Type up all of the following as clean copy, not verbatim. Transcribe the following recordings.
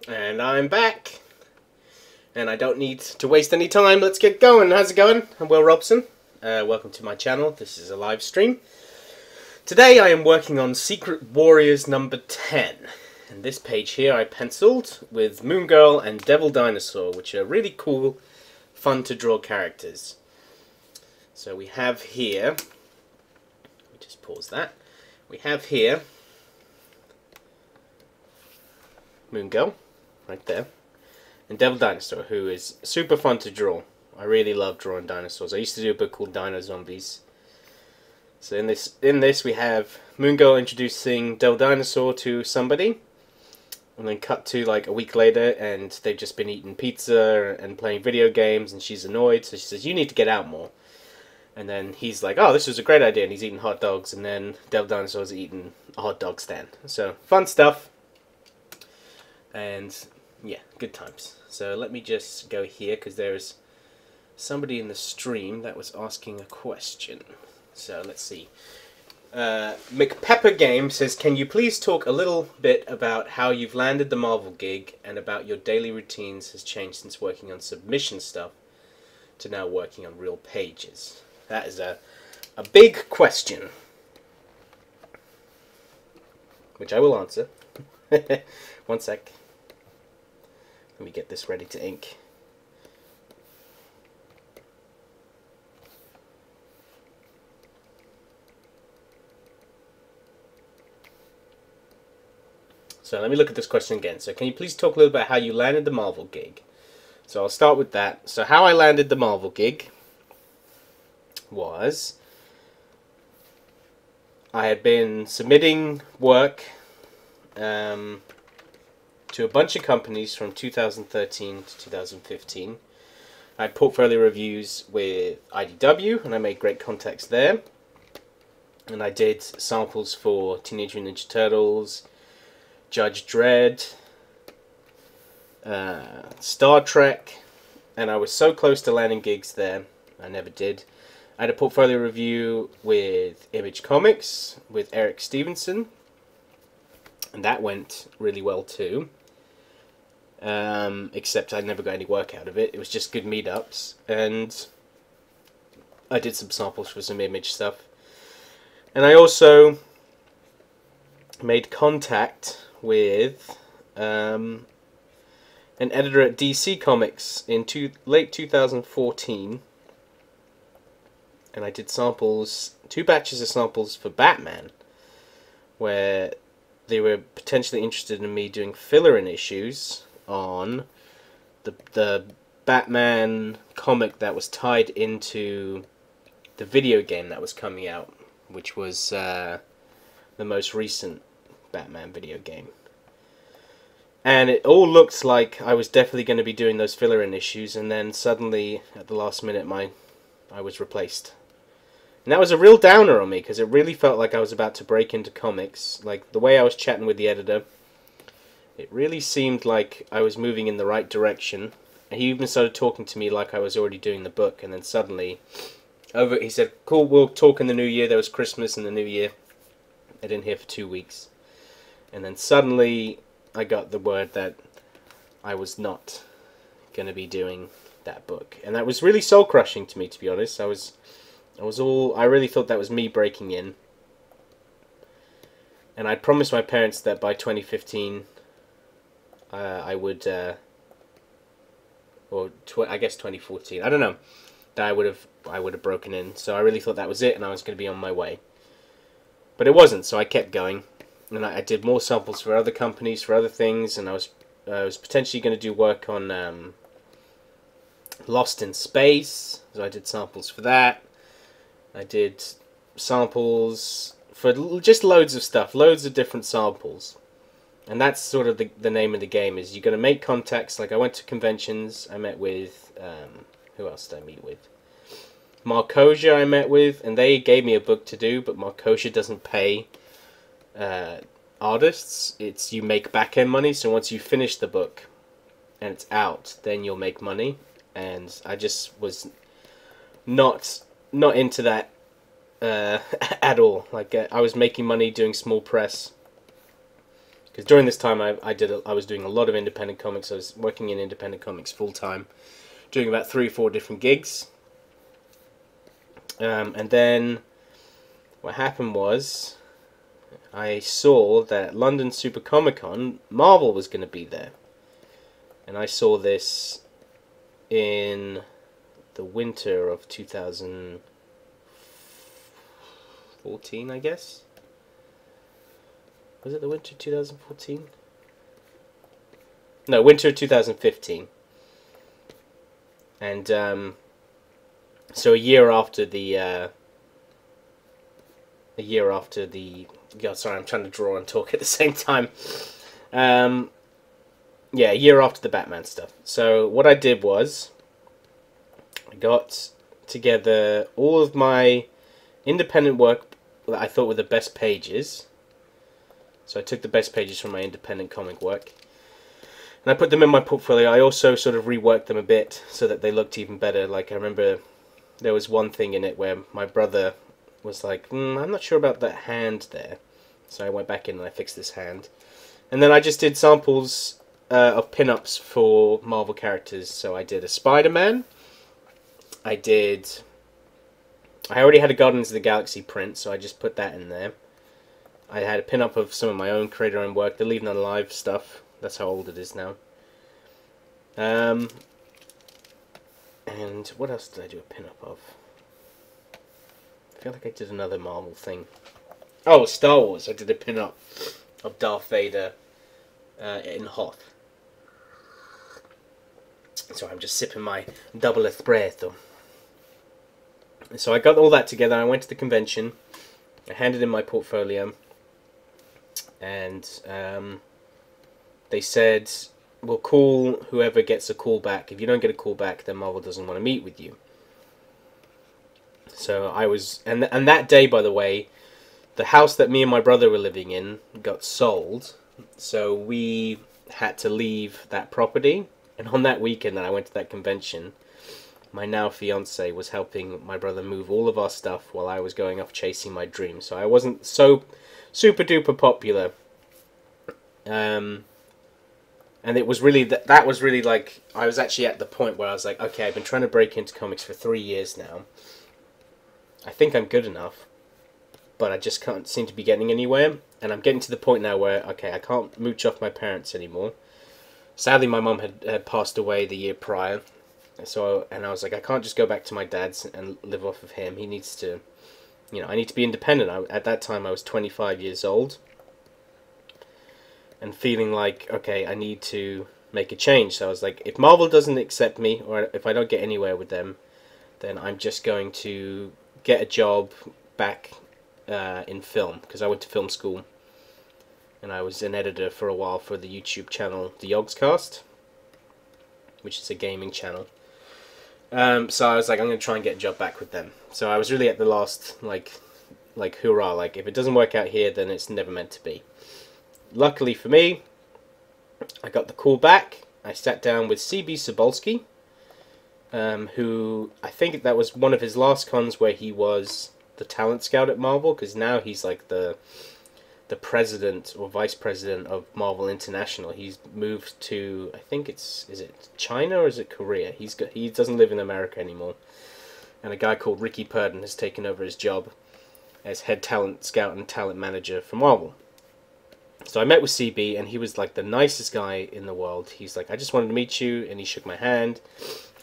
And I'm back. And I don't need to waste any time. Let's get going. How's it going? I'm Will Robson. Welcome to my channel. This is a live stream. Today I am working on Secret Warriors number 10. And this page here I penciled with Moongirl and Devil Dinosaur, which are really cool, fun to draw characters. So we have here, let me just pause that. We have here Moongirl, right there, and Devil Dinosaur, who is super fun to draw. I really love drawing dinosaurs. I used to do a book called Dino Zombies. So in this we have Moongirl introducing Devil Dinosaur to somebody, and then cut to like a week later, and they've just been eating pizza and playing video games, and she's annoyed, so she says, "You need to get out more." And then he's like, "Oh, this was a great idea," and he's eating hot dogs, and then Devil Dinosaur's eating a hot dog stand. So fun stuff. And yeah, good times. So let me just go here because there's somebody in the stream that was asking a question. So let's see. McPepper Game says, "Can you please talk a little bit about how you've landed the Marvel gig and about your daily routines has changed since working on submission stuff to now working on real pages?" That is a big question, which I will answer. One sec. Let me get this ready to ink. So let me look at this question again. So can you please talk a little about how you landed the Marvel gig? So I'll start with that. So how I landed the Marvel gig was I had been submitting work to a bunch of companies from 2013 to 2015. I had portfolio reviews with IDW, and I made great contacts there. And I did samples for Teenage Mutant Ninja Turtles, Judge Dredd, Star Trek, and I was so close to landing gigs there. I never did. I had a portfolio review with Image Comics, with Eric Stevenson, and that went really well too. Except I never got any work out of it. It was just good meetups, and I did some samples for some Image stuff. And I also made contact with an editor at DC Comics in late 2014, and I did samples, 2 batches of samples for Batman, where they were potentially interested in me doing filler in issues on the Batman comic that was tied into the video game that was coming out, which was the most recent Batman video game. And it all looked like I was definitely going to be doing those filler in issues, and then suddenly at the last minute I was replaced. And that was a real downer on me, because it really felt like I was about to break into comics. Like, the way I was chatting with the editor, it really seemed like I was moving in the right direction. And he even started talking to me like I was already doing the book, and then suddenly, he said, "Cool, we'll talk in the new year." There was Christmas in the new year. I didn't hear for 2 weeks. And then suddenly, I got the word that I was not going to be doing that book. And that was really soul-crushing to me, to be honest. I really thought that was me breaking in. And I'd promised my parents that by 2015, I would, I guess 2014, I don't know, that I would have broken in. So I really thought that was it, and I was going to be on my way. But it wasn't, so I kept going. And I did more samples for other companies, for other things, and I was potentially going to do work on Lost in Space, so I did samples for that. I did samples for just loads of stuff, loads of different samples. And that's sort of the name of the game, is you're going to make contacts. Like, I went to conventions, I met with, who else did I meet with? Marcosia I met with, and they gave me a book to do, but Marcosia doesn't pay artists. It's, you make back-end money, so once you finish the book and it's out, then you'll make money. And I just was not into that at all. Like, I was making money doing small press, Because during this time I was doing a lot of independent comics. I was working in independent comics full time, doing about 3 or 4 different gigs. And then what happened was I saw that London Super Comic Con, Marvel was going to be there. And I saw this in the winter of 2014, I guess. Was it the winter 2014? No, winter 2015. And so a year after the God, sorry, I'm trying to draw and talk at the same time. Yeah, a year after the Batman stuff. So what I did was I got together all of my independent work that I thought were the best pages. So I took the best pages from my independent comic work and I put them in my portfolio. I also sort of reworked them a bit so that they looked even better. Like, I remember there was one thing in it where my brother was like, I'm not sure about that hand there. So I went back in and I fixed this hand. And then I just did samples of pin-ups for Marvel characters. So I did a Spider-Man. I already had a Guardians of the Galaxy print, so I just put that in there. I had a pin-up of some of my own creator-owned work, the Leave None Alive stuff. That's how old it is now. And what else did I do a pin-up of? I feel like I did another Marvel thing. Oh, Star Wars. I did a pin-up of Darth Vader in Hoth. So I'm just sipping my double espresso. So I got all that together. I went to the convention. I handed in my portfolio. And they said, we'll call whoever gets a call back. If you don't get a call back, then Marvel doesn't want to meet with you. So I was... And that day, by the way, the house that me and my brother were living in got sold. So we had to leave that property. And on that weekend that I went to that convention, my now fiance was helping my brother move all of our stuff while I was going off chasing my dream. So I wasn't so super duper popular. And it was really, that was really like, I was actually at the point where I was like, okay, I've been trying to break into comics for 3 years now. I think I'm good enough, but I just can't seem to be getting anywhere. And I'm getting to the point now where, okay, I can't mooch off my parents anymore. Sadly, my mum had passed away the year prior. So, and I was like, I can't just go back to my dad's and live off of him. He needs to, you know, I need to be independent. At that time, I was 25 years old. And feeling like, okay, I need to make a change. So I was like, if Marvel doesn't accept me, or if I don't get anywhere with them, then I'm just going to get a job back in film. Because I went to film school. And I was an editor for a while for the YouTube channel, The Yogscast, which is a gaming channel. So I was like, I'm going to try and get a job back with them. So I was really at the last, like hoorah, like, if it doesn't work out here, then it's never meant to be. Luckily for me, I got the call back. I sat down with C.B. Sobolski, who, I think that was one of his last cons where he was the talent scout at Marvel, because now he's like the president or vice president of Marvel International. He's moved to, I think is it China or is it Korea? He doesn't live in America anymore. And a guy called Ricky Purden has taken over his job as head talent scout and talent manager for Marvel. So I met with CB and he was like the nicest guy in the world. He's like, I just wanted to meet you, and he shook my hand.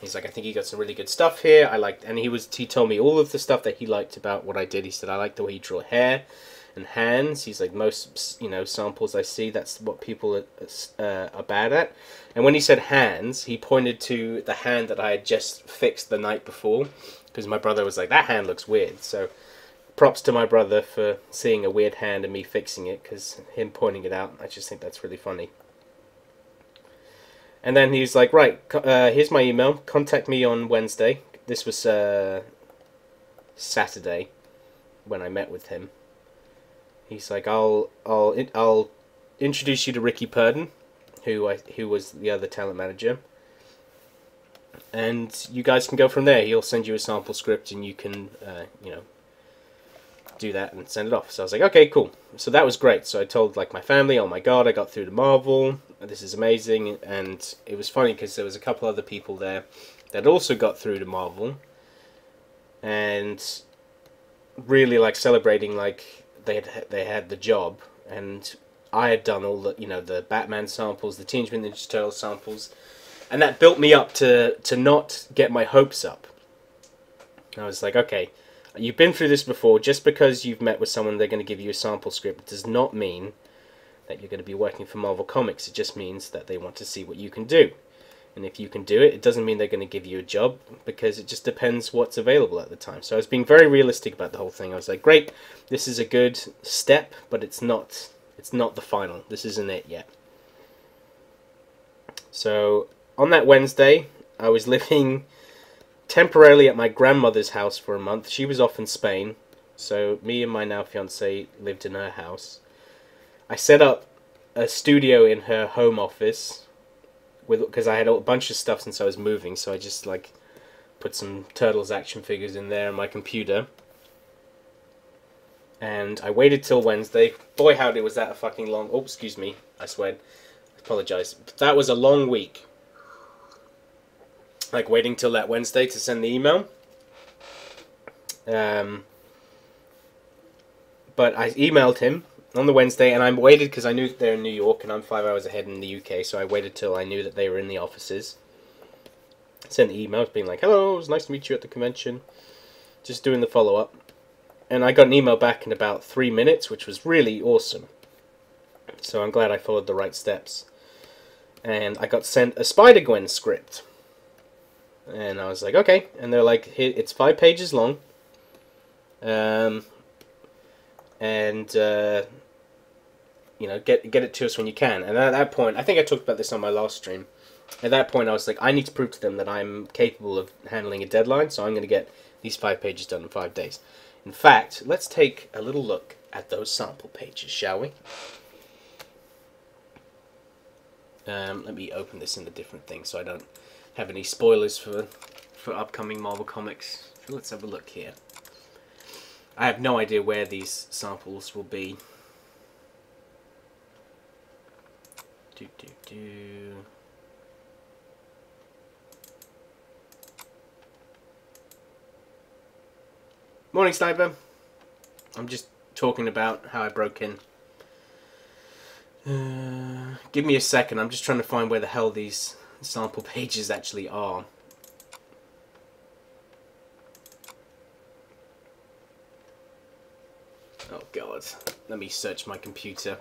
He's like, I think you got some really good stuff here. And he told me all of the stuff that he liked about what I did. He said, I like the way you draw hair and hands. He's like, most, you know, samples I see, that's what people are bad at. And when he said hands, he pointed to the hand that I had just fixed the night before, because my brother was like, that hand looks weird. So props to my brother for seeing a weird hand and me fixing it, because him pointing it out, I just think that's really funny. And then he was like, right, here's my email, contact me on Wednesday. This was Saturday when I met with him. He's like, I'll introduce you to Ricky Purden, who was the other talent manager, and you guys can go from there. He'll send you a sample script, and you can, you know, do that and send it off. So I was like, okay, cool. So that was great. So I told like my family, oh my god, I got through to Marvel. This is amazing. And it was funny because there was a couple other people there that also got through to Marvel, and really like celebrating like they had the job, and I had done all the, you know, the Batman samples, the Teenage Mutant Ninja Turtles samples, and that built me up to not get my hopes up. I was like, okay, you've been through this before. Just because you've met with someone, they're going to give you a sample script does not mean that you're going to be working for Marvel Comics. It just means that they want to see what you can do. And if you can do it, it doesn't mean they're going to give you a job, because it just depends what's available at the time. So I was being very realistic about the whole thing. I was like, great, this is a good step, but it's not the final. This isn't it yet. So on that Wednesday, I was living temporarily at my grandmother's house for a month. She was off in Spain, so me and my now fiance lived in her house. I set up a studio in her home office because I had a bunch of stuff since I was moving, so I just like put some Turtles action figures in there on my computer. And I waited till Wednesday. Boy, howdy, was that a fucking long... Oh, excuse me. I swear. I apologise. That was a long week. Like, waiting till that Wednesday to send the email. But I emailed him on the Wednesday, and I waited because I knew that they're in New York, and I'm 5 hours ahead in the UK, so I waited till I knew that they were in the offices. Sent the email being like, hello, it was nice to meet you at the convention. Just doing the follow-up. And I got an email back in about 3 minutes, which was really awesome. So I'm glad I followed the right steps. And I got sent a Spider-Gwen script. And I was like, okay. And they're like, here, it's 5 pages long. You know, get it to us when you can. And at that point, I think I talked about this on my last stream. At that point, I was like, I need to prove to them that I'm capable of handling a deadline, so I'm going to get these 5 pages done in 5 days. In fact, let's take a little look at those sample pages, shall we? Let me open this in a different thing so I don't have any spoilers for upcoming Marvel Comics. So let's have a look here. I have no idea where these samples will be. Morning, Sniper. I'm just talking about how I broke in. Give me a second. I'm just trying to find where the hell these sample pages actually are. Oh god. Let me search my computer.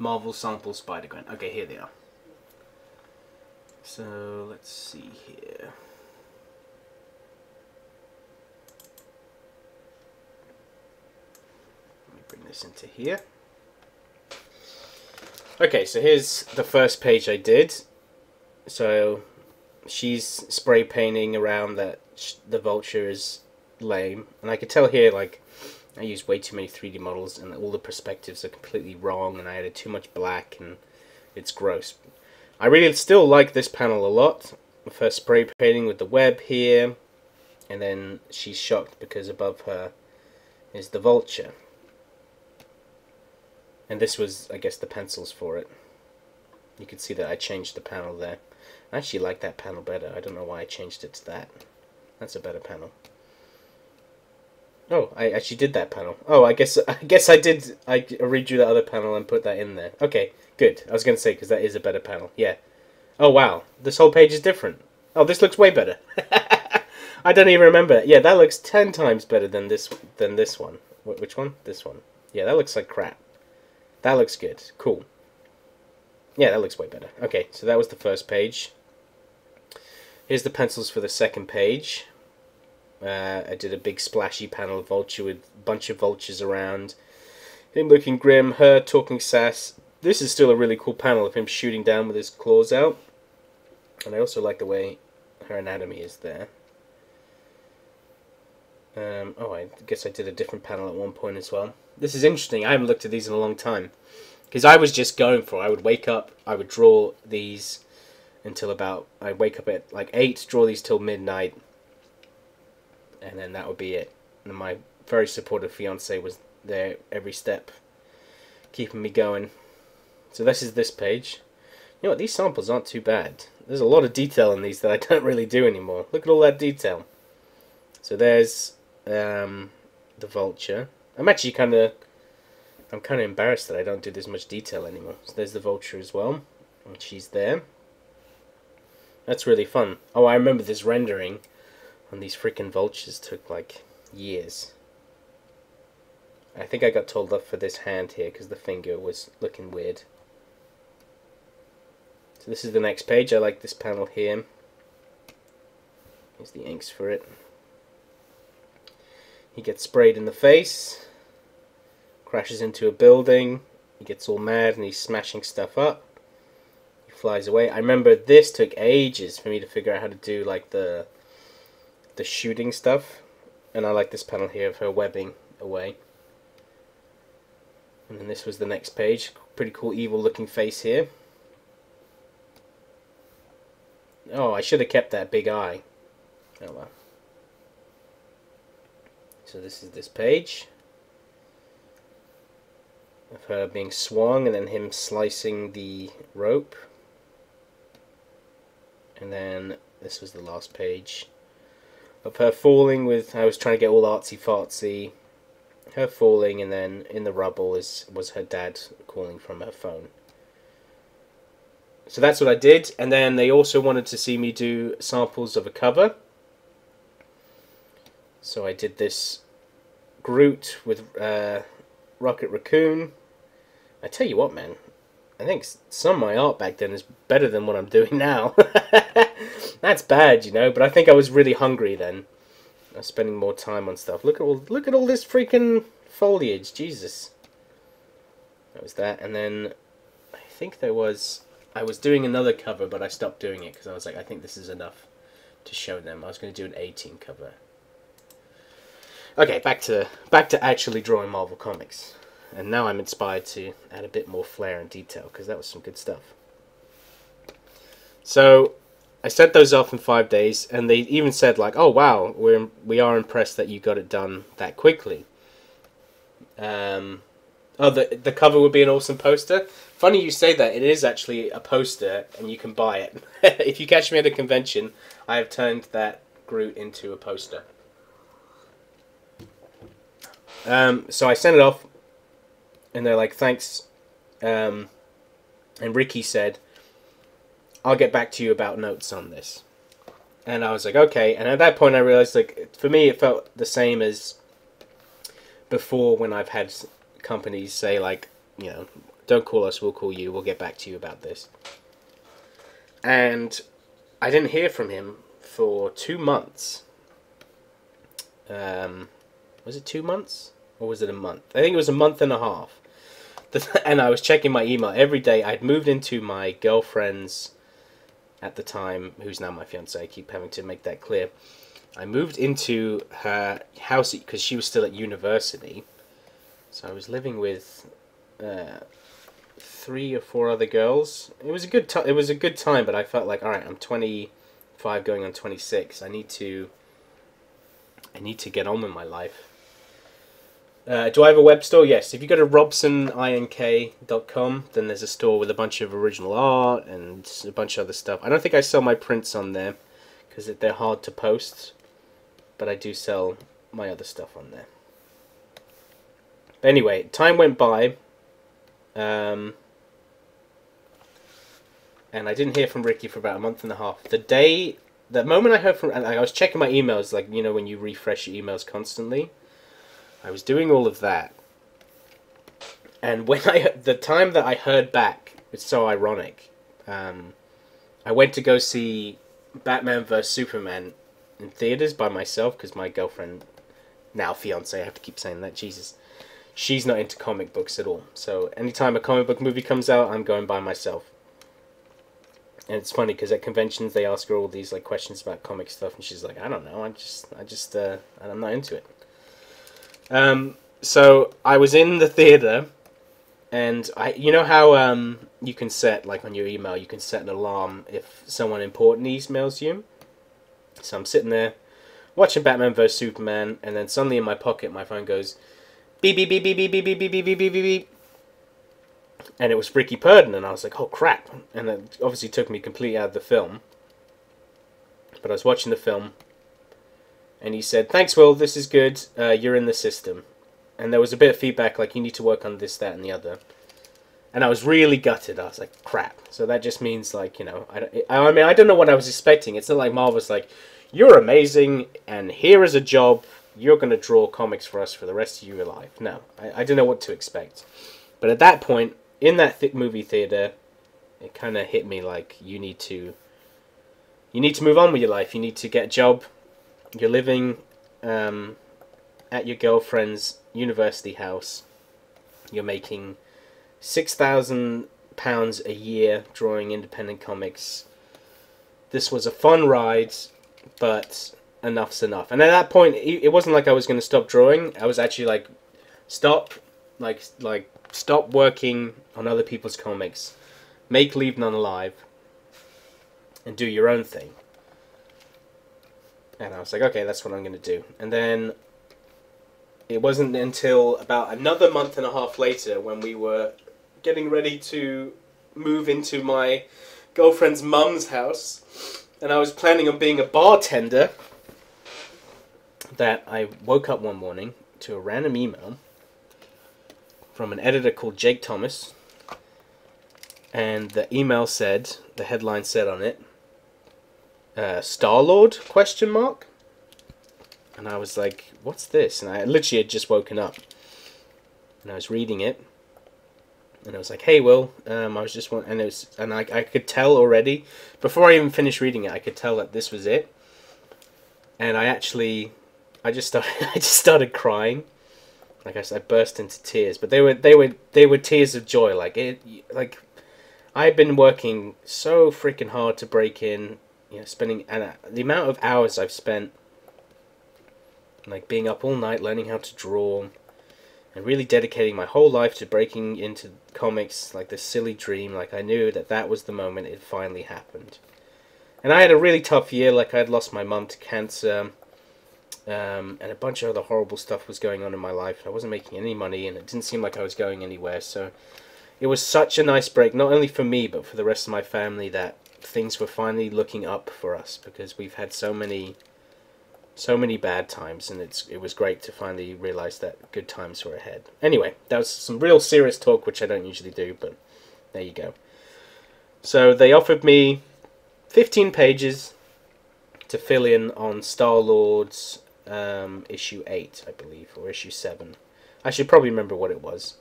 Marvel sample Spider-Gwen. Okay, here they are. So, let's see here. Let me bring this into here. Okay, so here's the first page I did. So, she's spray painting around that the Vulture is lame. And I could tell here, like, I used way too many 3D models and all the perspectives are completely wrong and I added too much black and it's gross. I really still like this panel a lot. The first spray painting with the web here, and then she's shocked because above her is the Vulture. And this was, I guess, the pencils for it. You can see that I changed the panel there. I actually like that panel better. I don't know why I changed it to that. That's a better panel. Oh, I actually did that panel. Oh, I guess I did. I redrew the other panel and put that in there. Okay, good. I was going to say, because that is a better panel. Yeah. Oh, wow. This whole page is different. Oh, this looks way better. I don't even remember. Yeah, that looks 10 times better than this one. Which one? This one. Yeah, that looks like crap. That looks good. Cool. Yeah, that looks way better. Okay, so that was the first page. Here's the pencils for the second page. I did a big splashy panel of Vulture with a bunch of vultures around. Him looking grim, her talking sass. This is still a really cool panel of him shooting down with his claws out. And I also like the way her anatomy is there. Oh, I guess I did a different panel at one point as well. This is interesting. I haven't looked at these in a long time. Because I was just going for it. I would wake up, I would draw these until about... I'd wake up at like 8, draw these till midnight. And then that would be it. And my very supportive fiance was there every step, keeping me going. So this is this page. You know what? These samples aren't too bad. There's a lot of detail in these that I don't really do anymore. Look at all that detail. So there's the vulture. I'm kind of embarrassed that I don't do this much detail anymore. So there's the vulture as well, and she's there. That's really fun. Oh, I remember this rendering on these freaking vultures took like years. I think I got told off for this hand here because the finger was looking weird. So this is the next page. I like this panel here. Here's the inks for it. He gets sprayed in the face, crashes into a building, he gets all mad and he's smashing stuff up. He flies away. I remember this took ages for me to figure out how to do like the shooting stuff. And I like this panel here of her webbing away. And then this was the next page. Pretty cool evil looking face here. Oh, I should have kept that big eye. Oh well. So this is this page of her being swung and then him slicing the rope. And then this was the last page of her falling with, I was trying to get all artsy fartsy, her falling, and then in the rubble was her dad calling from her phone. So that's what I did, and then they also wanted to see me do samples of a cover. So I did this Groot with Rocket Raccoon. I tell you what, man, I think some of my art back then is better than what I'm doing now. That's bad, you know, but I think I was really hungry then. I was spending more time on stuff. Look at all this freaking foliage, Jesus. That was that, and then I think I was doing another cover, but I stopped doing it because I was like, I think this is enough to show them. I was going to do an 18 cover. Okay, back to actually drawing Marvel Comics. And now I'm inspired to add a bit more flair and detail, because that was some good stuff. So I sent those off in 5 days, and they even said like, "Oh wow, we are impressed that you got it done that quickly." Oh, the cover would be an awesome poster. Funny you say that. It is actually a poster, and you can buy it. If you catch me at a convention, I have turned that Groot into a poster. So I sent it off, and they're like, "Thanks." And Ricky said, "I'll get back to you about notes on this." And I was like, okay. And at that point, I realized, like, for me, it felt the same as before when I've had companies say, like, you know, don't call us, we'll call you, we'll get back to you about this. And I didn't hear from him for 2 months. Was it 2 months? Or was it a month? I think it was a month and a half. And I was checking my email every day. I'd moved into my girlfriend's, at the time, who's now my fiance, I keep having to make that clear. I moved into her house because she was still at university. So I was living with 3 or 4 other girls. It was a good time. It was a good time, but I felt like, all right, I'm 25 going on 26. I need to get on with my life. Do I have a web store? Yes. If you go to robsonink.com, then there's a store with a bunch of original art and a bunch of other stuff. I don't think I sell my prints on there because they're hard to post, but I do sell my other stuff on there. But anyway, time went by, and I didn't hear from Ricky for about a month and a half. The moment I heard from, and I was checking my emails, like, you know, when you refresh your emails constantly. I was doing all of that, and when the time that I heard back, it's so ironic. I went to go see Batman vs Superman in theaters by myself because my girlfriend, now fiance, I have to keep saying that, Jesus, she's not into comic books at all. So anytime a comic book movie comes out, I'm going by myself. And it's funny because at conventions they ask her all these like questions about comic stuff, and she's like, I don't know, I'm not into it. So I was in the theater, and you know how you can set, like on your email, you can set an alarm if someone important emails you. So I'm sitting there watching Batman vs Superman, and then suddenly in my pocket, my phone goes beep beep beep beep beep beep beep beep beep beep beep beep, and it was Ricky Purden, and I was like, oh crap! And it obviously took me completely out of the film. But I was watching the film, and he said, "Thanks, Will. This is good. You're in the system." And there was a bit of feedback, like, you need to work on this, that, and the other. And I was really gutted. I was like, crap. So that just means, like, you know, I mean, I don't know what I was expecting. It's not like Marvel's like, you're amazing, and here is a job. You're going to draw comics for us for the rest of your life. No, I don't know what to expect. But at that point, in that movie theater, it kind of hit me like, you need to move on with your life. You need to get a job. You're living at your girlfriend's university house. You're making £6,000 a year drawing independent comics. This was a fun ride, but enough's enough. And at that point, it wasn't like I was going to stop drawing. I was actually like, stop working on other people's comics, make Leave None Alive, and do your own thing. And I was like, okay, that's what I'm going to do. And then it wasn't until about another month and a half later, when we were getting ready to move into my girlfriend's mum's house, and I was planning on being a bartender, that I woke up one morning to a random email from an editor called Jake Thomas. And the email said, the headline said on it, Star-Lord, ? And I was like, what's this? And I literally had just woken up. And I was reading it. And I was like, hey, Will, I was just and I could tell already, before I even finished reading it, I could tell that this was it. And I just started crying. Like I burst into tears, but they were tears of joy. Like I had been working so freaking hard to break in, you know, spending, and the amount of hours I've spent, like being up all night learning how to draw, and really dedicating my whole life to breaking into comics, like this silly dream. Like I knew that was the moment it finally happened. And I had a really tough year. Like I had lost my mum to cancer, and a bunch of other horrible stuff was going on in my life. I wasn't making any money, and it didn't seem like I was going anywhere. So it was such a nice break, not only for me, but for the rest of my family, that things were finally looking up for us, because we've had so many bad times, and it was great to finally realize that good times were ahead. Anyway, that was some real serious talk, which I don't usually do, but there you go. So they offered me 15 pages to fill in on Star-Lord's issue 8, I believe, or issue 7. I should probably remember what it was.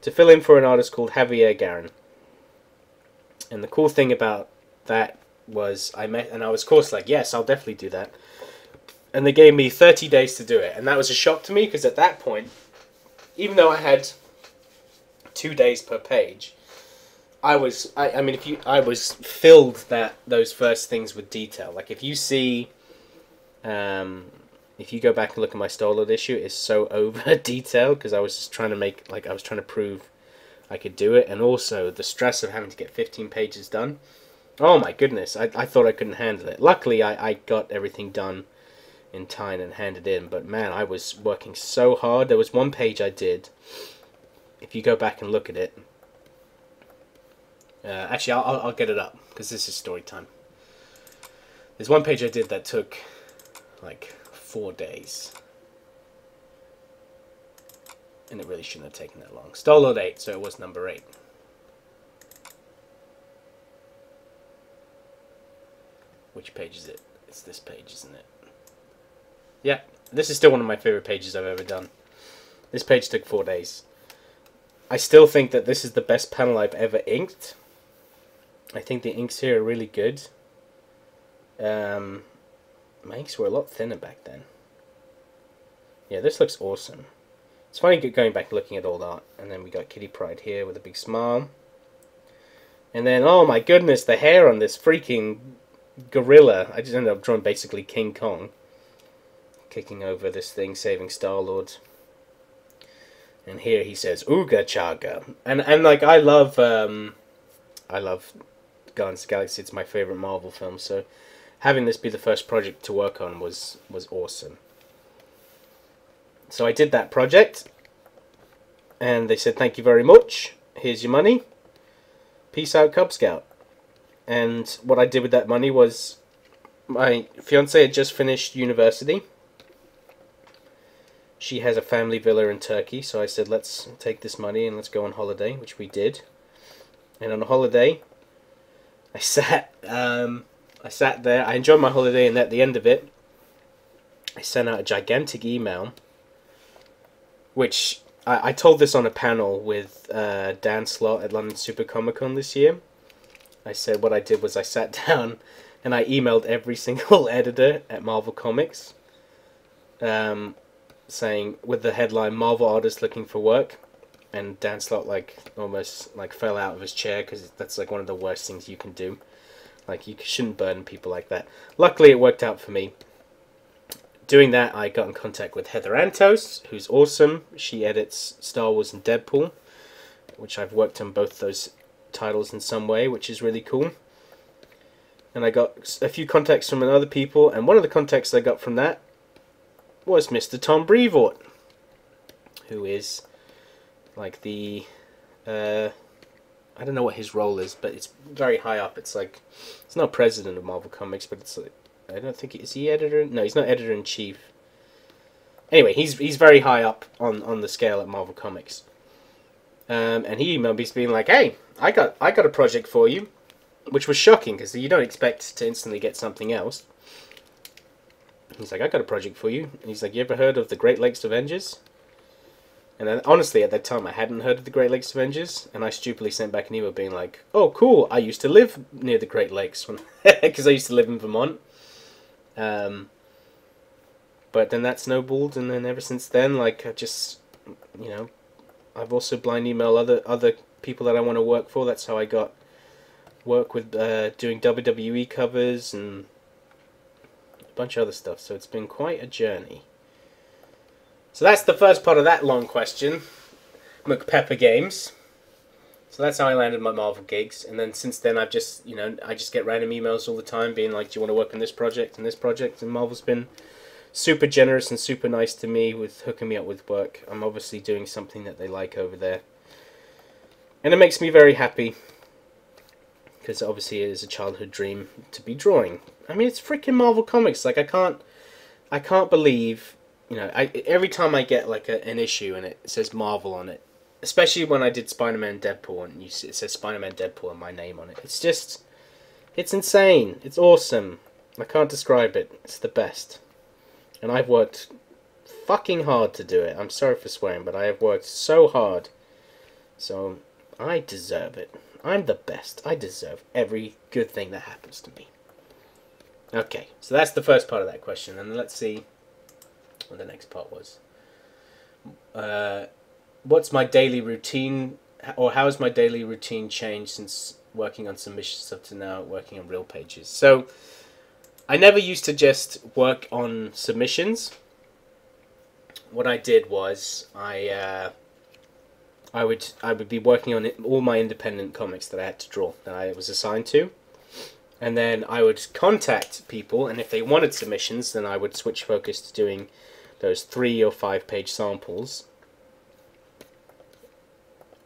To fill in for an artist called Javier Garren. And the cool thing about that was I was, of course, like, yes, I'll definitely do that. And they gave me 30 days to do it. And that was a shock to me, because at that point, even though I had 2 days per page, I was filled those first things with detail. Like if you see, if you go back and look at my Star-Lord issue, it's so over detailed, because I was just trying to I was trying to prove I could do it, and also the stress of having to get 15 pages done. Oh my goodness, I thought I couldn't handle it. Luckily, I got everything done in time and handed in, but man, I was working so hard. There was one page I did, if you go back and look at it, actually I'll get it up, because this is story time. There's one page I did that took like 4 days, and it really shouldn't have taken that long. Star-Lord 8, so it was number 8. Which page is it? It's this page, isn't it? Yeah, this is still one of my favorite pages I've ever done. This page took 4 days. I still think that this is the best panel I've ever inked. I think the inks here are really good. My inks were a lot thinner back then. Yeah, this looks awesome. It's funny going back and looking at all that. And then we got Kitty Pryde here with a big smile. And then, oh my goodness, the hair on this freaking gorilla. I just ended up drawing basically King Kong kicking over this thing, saving Star-Lord. And here he says Ooga Chaga. And like I love Guardians of the Galaxy. It's my favorite Marvel film, so having this be the first project to work on was awesome. So I did that project, and they said, thank you very much, here's your money, peace out, Cub Scout. And what I did with that money was, my fiance had just finished university. She has a family villa in Turkey, so I said, let's take this money and let's go on holiday, which we did. And on a holiday, I sat there, I enjoyed my holiday, and at the end of it, I sent out a gigantic email, which I told this on a panel with Dan Slott at London Super Comic Con this year. I said what I did was I sat down and I emailed every single editor at Marvel Comics, saying, with the headline, Marvel artist looking for work. And Dan Slott almost fell out of his chair, because that's like one of the worst things you can do. Like, you shouldn't burden people like that. Luckily it worked out for me. Doing that, I got in contact with Heather Antos, who's awesome. She edits Star Wars and Deadpool, which I've worked on both those titles in some way, which is really cool. And I got a few contacts from other people, and one of the contacts I got from that was Mr. Tom Brevoort, who is like the I don't know what his role is, but it's very high up. It's like, it's not president of Marvel Comics, but it's like, I don't think, is he editor? No, he's not editor-in-chief. Anyway, he's very high up on the scale at Marvel Comics. And he emailed me being like, hey, I got a project for you, which was shocking, because you don't expect to instantly get something else. He's like, I got a project for you. And he's like, you ever heard of the Great Lakes Avengers? And then, honestly, at that time, I hadn't heard of the Great Lakes Avengers, and I stupidly sent back an email being like, oh, cool, I used to live near the Great Lakes, because I used to live in Vermont. But then that snowballed, and then ever since then, like, I just, you know, I've also blind emailed other people that I want to work for. That's how I got work with doing WWE covers and a bunch of other stuff. So it's been quite a journey. So that's the first part of that long question, McPepper Games. So that's how I landed my Marvel gigs, and then since then I've just, you know, I just get random emails all the time being like, do you want to work on this project and this project? And Marvel's been super generous and super nice to me with hooking me up with work. I'm obviously doing something that they like over there, and it makes me very happy, because obviously it is a childhood dream to be drawing. I mean, it's freaking Marvel Comics. Like, I can't believe, you know, every time I get like an issue and it says Marvel on it, especially when I did Spider-Man Deadpool and it says Spider-Man Deadpool and my name on it. It's just, it's insane. It's awesome. I can't describe it. It's the best. And I've worked fucking hard to do it. I'm sorry for swearing, but I have worked so hard. So, I deserve it. I'm the best. I deserve every good thing that happens to me. Okay, so that's the first part of that question. And let's see what the next part was. What's my daily routine, or how has my daily routine changed since working on submissions up to now, working on real pages? So, I never used to just work on submissions. What I did was I would be working on all my independent comics that I had to draw, that I was assigned to, and then I would contact people, and if they wanted submissions, then I would switch focus to doing those 3 or 5 page samples.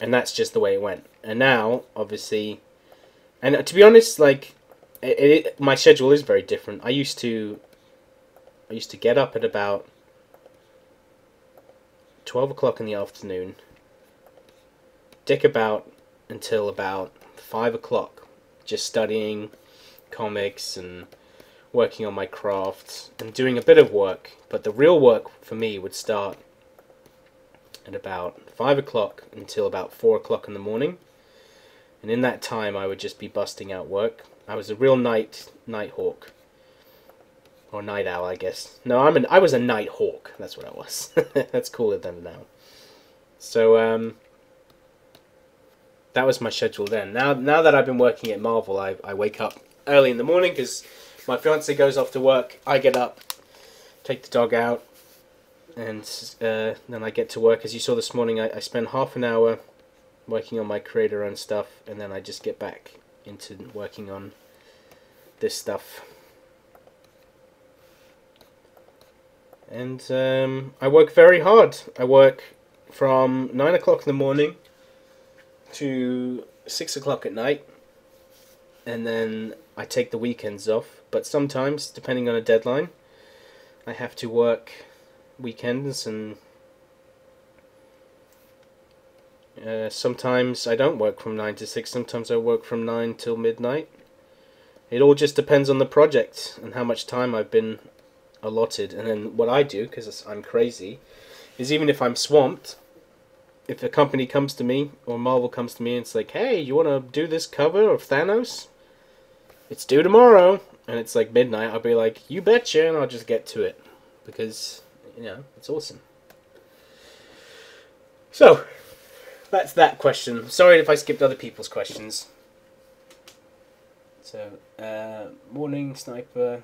And that's just the way it went. And now, obviously, and to be honest, like, my schedule is very different. I used to get up at about 12 o'clock in the afternoon, dick about until about 5 o'clock, just studying comics and working on my craft and doing a bit of work. But the real work for me would start at about 5 o'clock until about 4 o'clock in the morning, and in that time I would just be busting out work. I was a real night hawk, or night owl, I guess. No, I was a night hawk. That's what I was. That's cooler than now. So that was my schedule then. Now that I've been working at Marvel, I wake up early in the morning because my fiance goes off to work. I get up, take the dog out, and then I get to work. As you saw this morning, I spend half an hour working on my creator-owned stuff, and then I just get back into working on this stuff. And I work very hard. I work from 9 o'clock in the morning to 6 o'clock at night, and then I take the weekends off. But sometimes, depending on a deadline, I have to work weekends, and sometimes I don't work from 9 to 6. Sometimes I work from 9 till midnight. It all just depends on the project and how much time I've been allotted. And then what I do, because I'm crazy, is even if I'm swamped, if a company comes to me or Marvel comes to me and it's like, hey, you want to do this cover of Thanos? It's due tomorrow. And it's like midnight. I'll be like, you betcha, and I'll just get to it. Because, you know, it's awesome. So, that's that question. Sorry if I skipped other people's questions. So, Morning Sniper.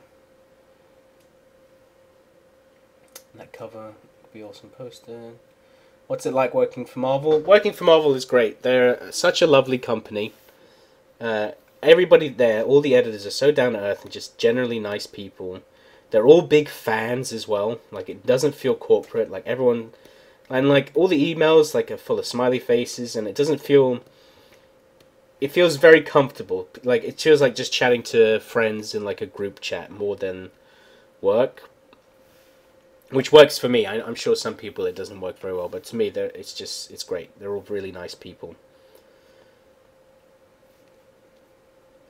That cover would be awesome poster. What's it like working for Marvel? Working for Marvel is great. They're such a lovely company. Everybody there, all the editors are so down to earth and just generally nice people. They're all big fans as well. Like, it doesn't feel corporate. Like, everyone... And, like, all the emails, like, are full of smiley faces, and it doesn't feel... It feels very comfortable. Like, it feels like just chatting to friends in, like, a group chat more than work. Which works for me. I'm sure some people it doesn't work very well, but to me, it's great. They're all really nice people.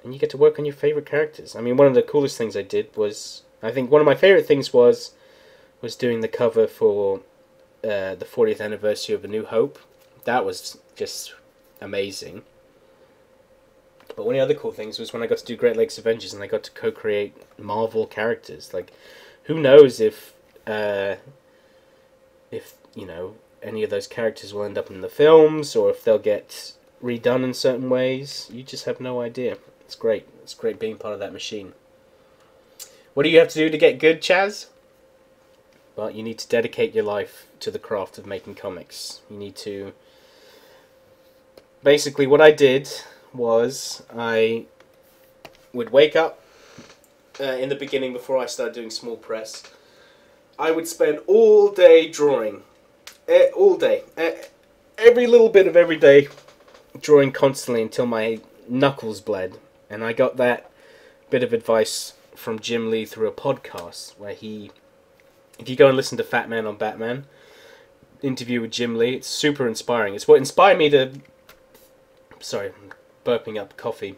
And you get to work on your favorite characters. I mean, one of the coolest things I did was... I think one of my favorite things was doing the cover for the 40th anniversary of A New Hope. That was just amazing. But one of the other cool things was when I got to do Great Lakes Avengers and I got to co-create Marvel characters. Like, who knows if you know, any of those characters will end up in the films or if they'll get redone in certain ways. You just have no idea. It's great. It's great being part of that machine. What do you have to do to get good, Chaz? Well, you need to dedicate your life to the craft of making comics. You need to... Basically, what I did was I would wake up in the beginning before I started doing small press. I would spend all day drawing. All day. Every little bit of every day drawing constantly until my knuckles bled. And I got that bit of advice from Jim Lee through a podcast where he... If you go and listen to Fat Man on Batman, interview with Jim Lee, it's super inspiring. It's what inspired me to... Sorry, I'm burping up coffee.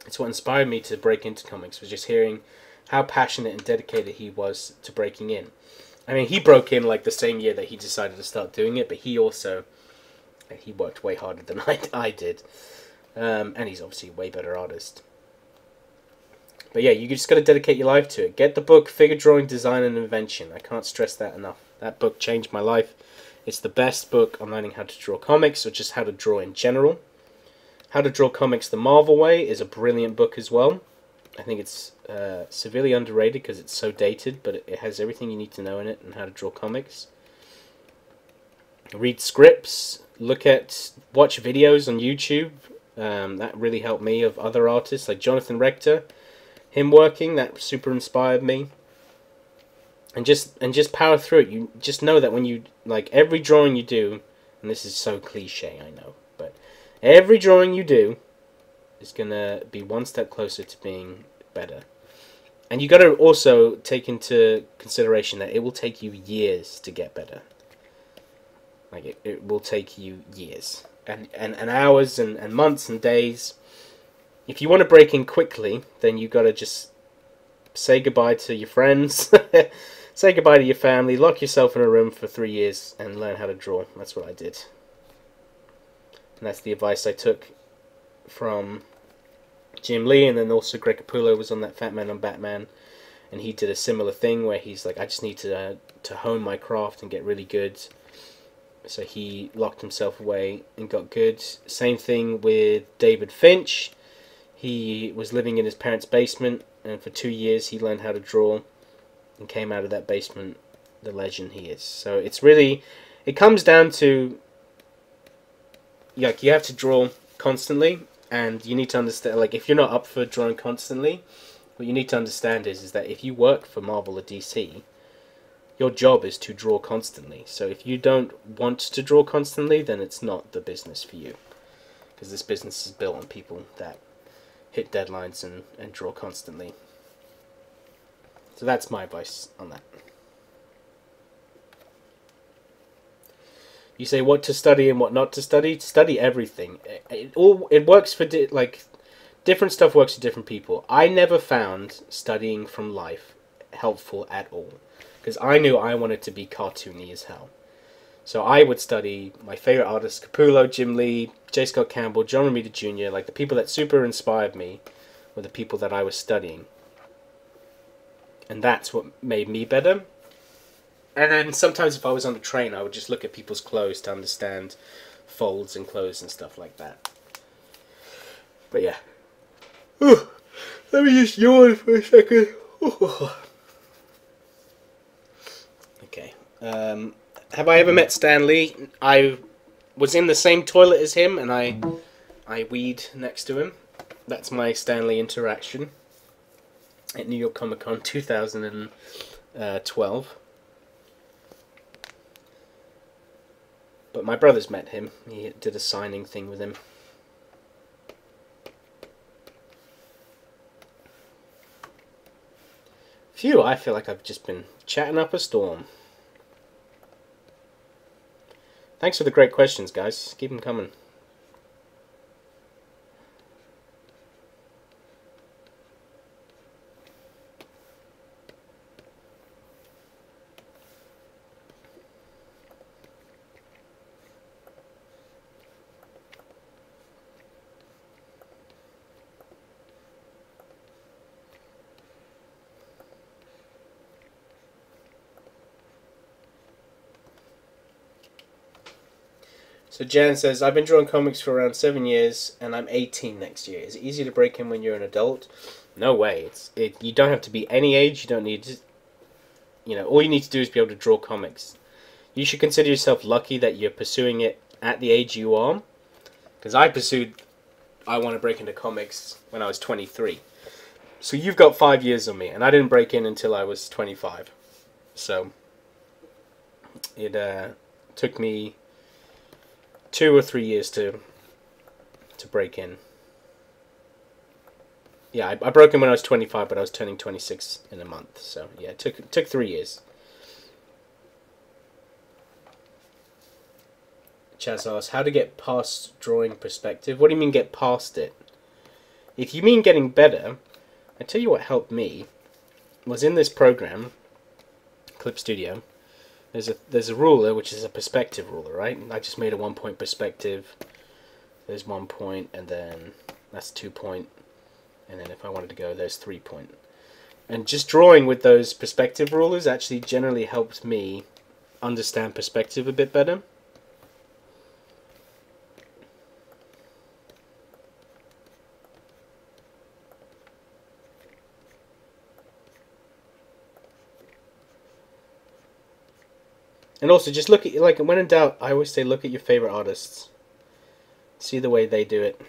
It's what inspired me to break into comics, was just hearing how passionate and dedicated he was to breaking in. I mean, he broke in like the same year that he decided to start doing it, but he also... He worked way harder than I did. And he's obviously a way better artist. But yeah, you just got to dedicate your life to it. Get the book, Figure Drawing, Design and Invention. I can't stress that enough. That book changed my life. It's the best book on learning how to draw comics, or just how to draw in general. How to Draw Comics the Marvel Way is a brilliant book as well. I think it's severely underrated because it's so dated, but it has everything you need to know in it and how to draw comics. Read scripts, watch videos on YouTube. That really helped me, of other artists like Jonathan Rector. Him working, that super inspired me. And just power through it. You just know that when you, like, every drawing you do, and this is so cliche, I know, but every drawing you do is gonna be one step closer to being better. And you got to also take into consideration that it will take you years to get better. Like, it will take you years. And hours and months and days. If you want to break in quickly, then you got to just say goodbye to your friends. Say goodbye to your family. Lock yourself in a room for 3 years and learn how to draw. That's what I did. And that's the advice I took from Jim Lee, and then also Greg Capullo was on that Fat Man on Batman, and he did a similar thing where he's like, I just need to hone my craft and get really good. So he locked himself away and got good. Same thing with David Finch. He was living in his parents' basement, and for 2 years he learned how to draw and came out of that basement the legend he is. So it's really, it comes down to, like, you have to draw constantly, and you need to understand, like, if you're not up for drawing constantly, what you need to understand is that if you work for Marvel or DC, your job is to draw constantly. So if you don't want to draw constantly, then it's not the business for you. Because this business is built on people that hit deadlines and draw constantly. So that's my advice on that. You say what to study and what not to study. Study everything. It works for like different stuff works for different people. I never found studying from life helpful at all, because I knew I wanted to be cartoony as hell. So I would study my favorite artists: Capullo, Jim Lee, J. Scott Campbell, John Romita Jr. Like, the people that super inspired me were the people that I was studying, and that's what made me better. And then sometimes if I was on the train, I would just look at people's clothes to understand folds and clothes and stuff like that. But yeah. Ooh, let me just yawn for a second. Ooh. Okay. Have I ever met Stan Lee? I was in the same toilet as him, and I weed next to him. That's my Stan Lee interaction at New York Comic Con 2012. But my brother's met him. He did a signing thing with him. Phew, I feel like I've just been chatting up a storm. Thanks for the great questions, guys. Keep them coming. So Jan says, I've been drawing comics for around 7 years, and I'm 18 next year. Is it easy to break in when you're an adult? No way. You don't have to be any age. You don't need to, all you need to do is be able to draw comics. You should consider yourself lucky that you're pursuing it at the age you are. Because I want to break into comics when I was 23. So you've got 5 years on me, and I didn't break in until I was 25. So it took me 2 or 3 years to break in. Yeah, I broke in when I was 25, but I was turning 26 in a month. So yeah, it took 3 years. Chaz asks, how to get past drawing perspective? What do you mean get past it? If you mean getting better, I tell you what helped me was in this program, Clip Studio. There's a ruler, which is a perspective ruler, right? I just made a 1 point perspective. There's 1 point, and then that's 2 point, and then if I wanted to go, there's 3 point. And just drawing with those perspective rulers actually generally helped me understand perspective a bit better. And also, just look at, like, when in doubt, I always say look at your favorite artists. See the way they do it.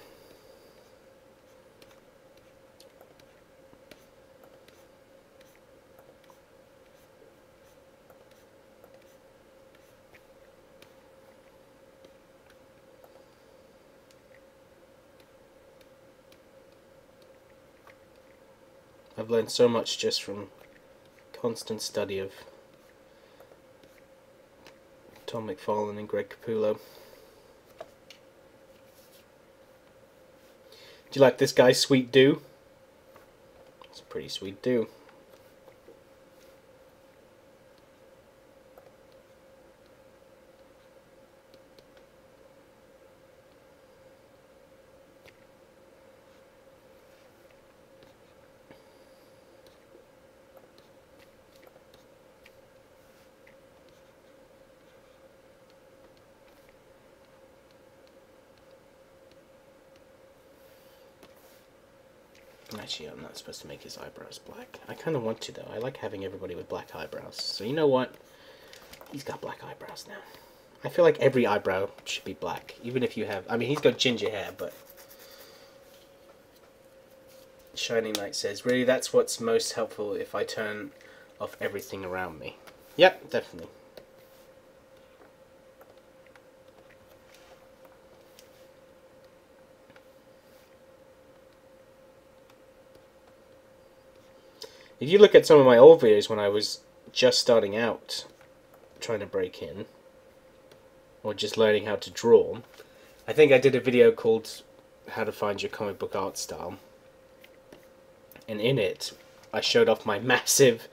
I've learned so much just from constant study of Tom McFarlane and Greg Capullo. Do you like this guy's sweet do? It's a pretty sweet do. Actually, I'm not supposed to make his eyebrows black. I kind of want to, though. I like having everybody with black eyebrows. So you know what? He's got black eyebrows now. I feel like every eyebrow should be black, even if you have... I mean, he's got ginger hair, but... Shining Light says, really, that's what's most helpful if I turn off everything around me. Yep, definitely. If you look at some of my old videos when I was just starting out, trying to break in, or just learning how to draw, I think I did a video called How to Find Your Comic Book Art Style, and in it I showed off my massive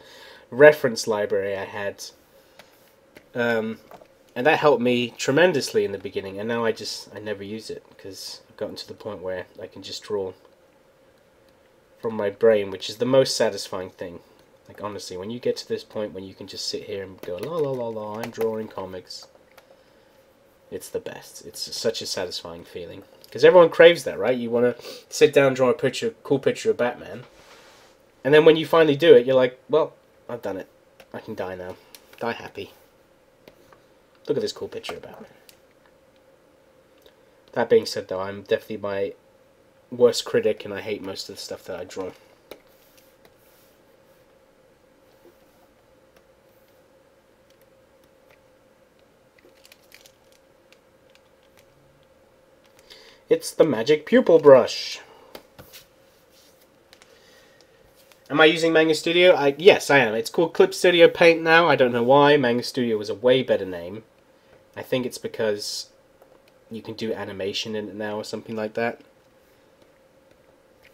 reference library I had, and that helped me tremendously in the beginning, and now I never use it because I've gotten to the point where I can just draw from my brain, which is the most satisfying thing. Like, honestly, when you get to this point when you can just sit here and go, la la la la, I'm drawing comics, it's the best. It's such a satisfying feeling. Because everyone craves that, right? You want to sit down and draw a cool picture of Batman. And then when you finally do it, you're like, well, I've done it. I can die now. Die happy. Look at this cool picture of Batman. That being said, though, I'm definitely my worst critic, and I hate most of the stuff that I draw. It's the magic pupil brush. Am I using Manga Studio? Yes, I am. It's called Clip Studio Paint now. I don't know why. Manga Studio was a way better name. I think it's because you can do animation in it now or something like that.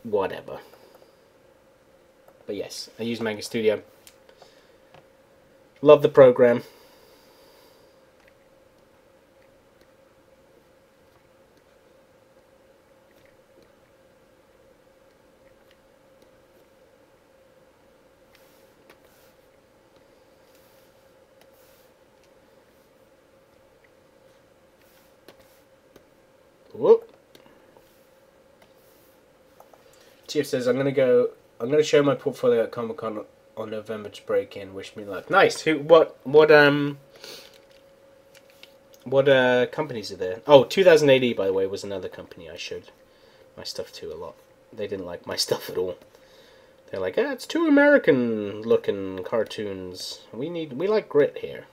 Whatever. But yes, I use Manga Studio. Love the program. Whoop. Chief says, I'm gonna show my portfolio at Comic-Con on November to break in. Wish me luck. Nice. What companies are there? Oh, 2000 AD, by the way, was another company I showed my stuff to a lot. They didn't like my stuff at all. They're like, it's too American looking cartoons. We like grit here.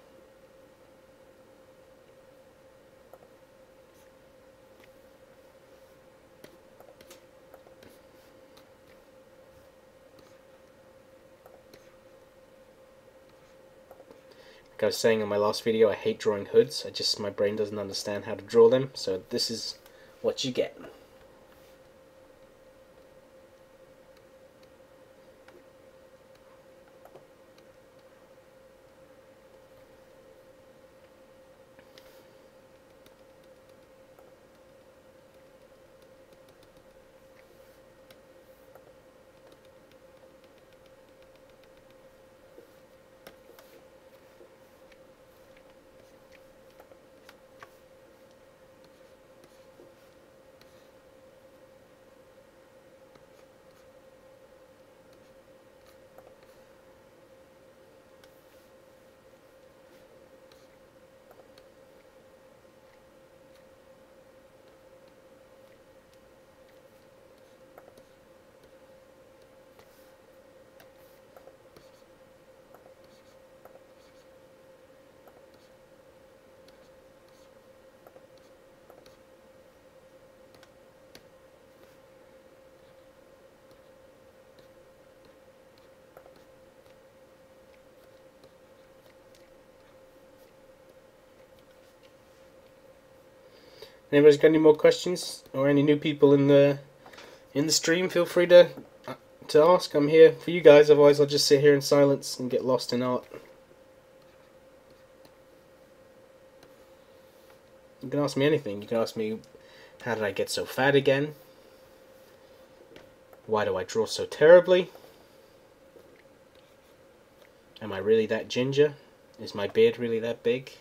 Like I was saying in my last video, I hate drawing hoods. My brain doesn't understand how to draw them, so this is what you get. Anybody's got any more questions or any new people in the stream? Feel free to ask. I'm here for you guys. Otherwise, I'll just sit here in silence and get lost in art. You can ask me anything. You can ask me, how did I get so fat again? Why do I draw so terribly? Am I really that ginger? Is my beard really that big?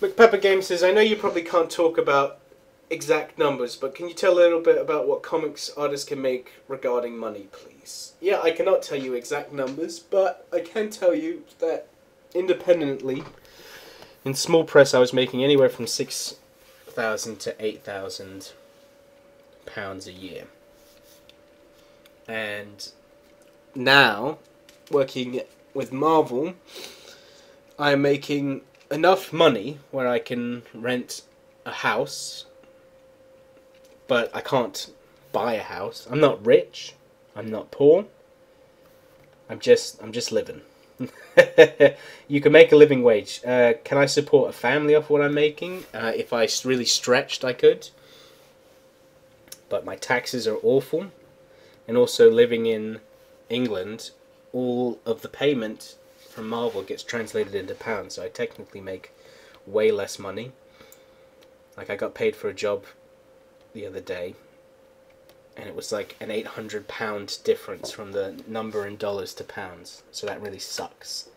McPepper Game says, I know you probably can't talk about exact numbers, but can you tell a little bit about what comics artists can make regarding money, please? Yeah, I cannot tell you exact numbers, but I can tell you that independently, in small press, I was making anywhere from £6,000 to £8,000 a year. And now, working with Marvel, I'm making enough money where I can rent a house, but I can't buy a house. I'm not rich. I'm not poor. I'm just living. You can make a living wage. Can I support a family off what I'm making? If I really stretched, I could. But my taxes are awful. And also living in England, all of the payment from Marvel gets translated into pounds, so I technically make way less money. Like, I got paid for a job the other day, and it was like an £800 difference from the number in dollars to pounds, so that really sucks.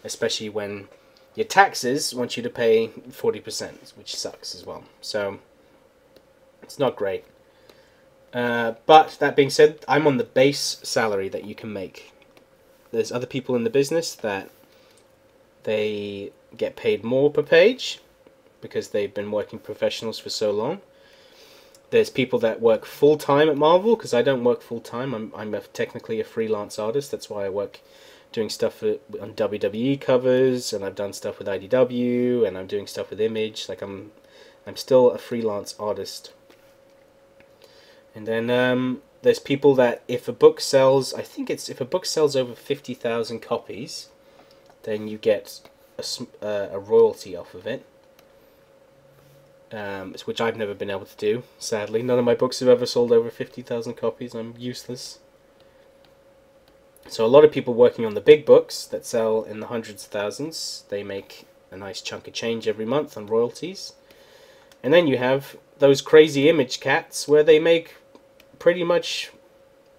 Especially when your taxes want you to pay 40%, which sucks as well. So, it's not great. But that being said, I'm on the base salary that you can make. There's other people in the business that they get paid more per page because they've been working professionals for so long. There's people that work full-time at Marvel, because I don't work full-time. I'm technically a freelance artist. That's why I work doing stuff on WWE covers, and I've done stuff with IDW, and I'm doing stuff with Image. Like, I'm still a freelance artist. And then there's people that if a book sells, I think it's if a book sells over 50,000 copies, then you get a royalty off of it. Which I've never been able to do, sadly. None of my books have ever sold over 50,000 copies. I'm useless. So a lot of people working on the big books that sell in the hundreds of thousands, they make a nice chunk of change every month on royalties. And then you have those crazy Image cats where they make pretty much,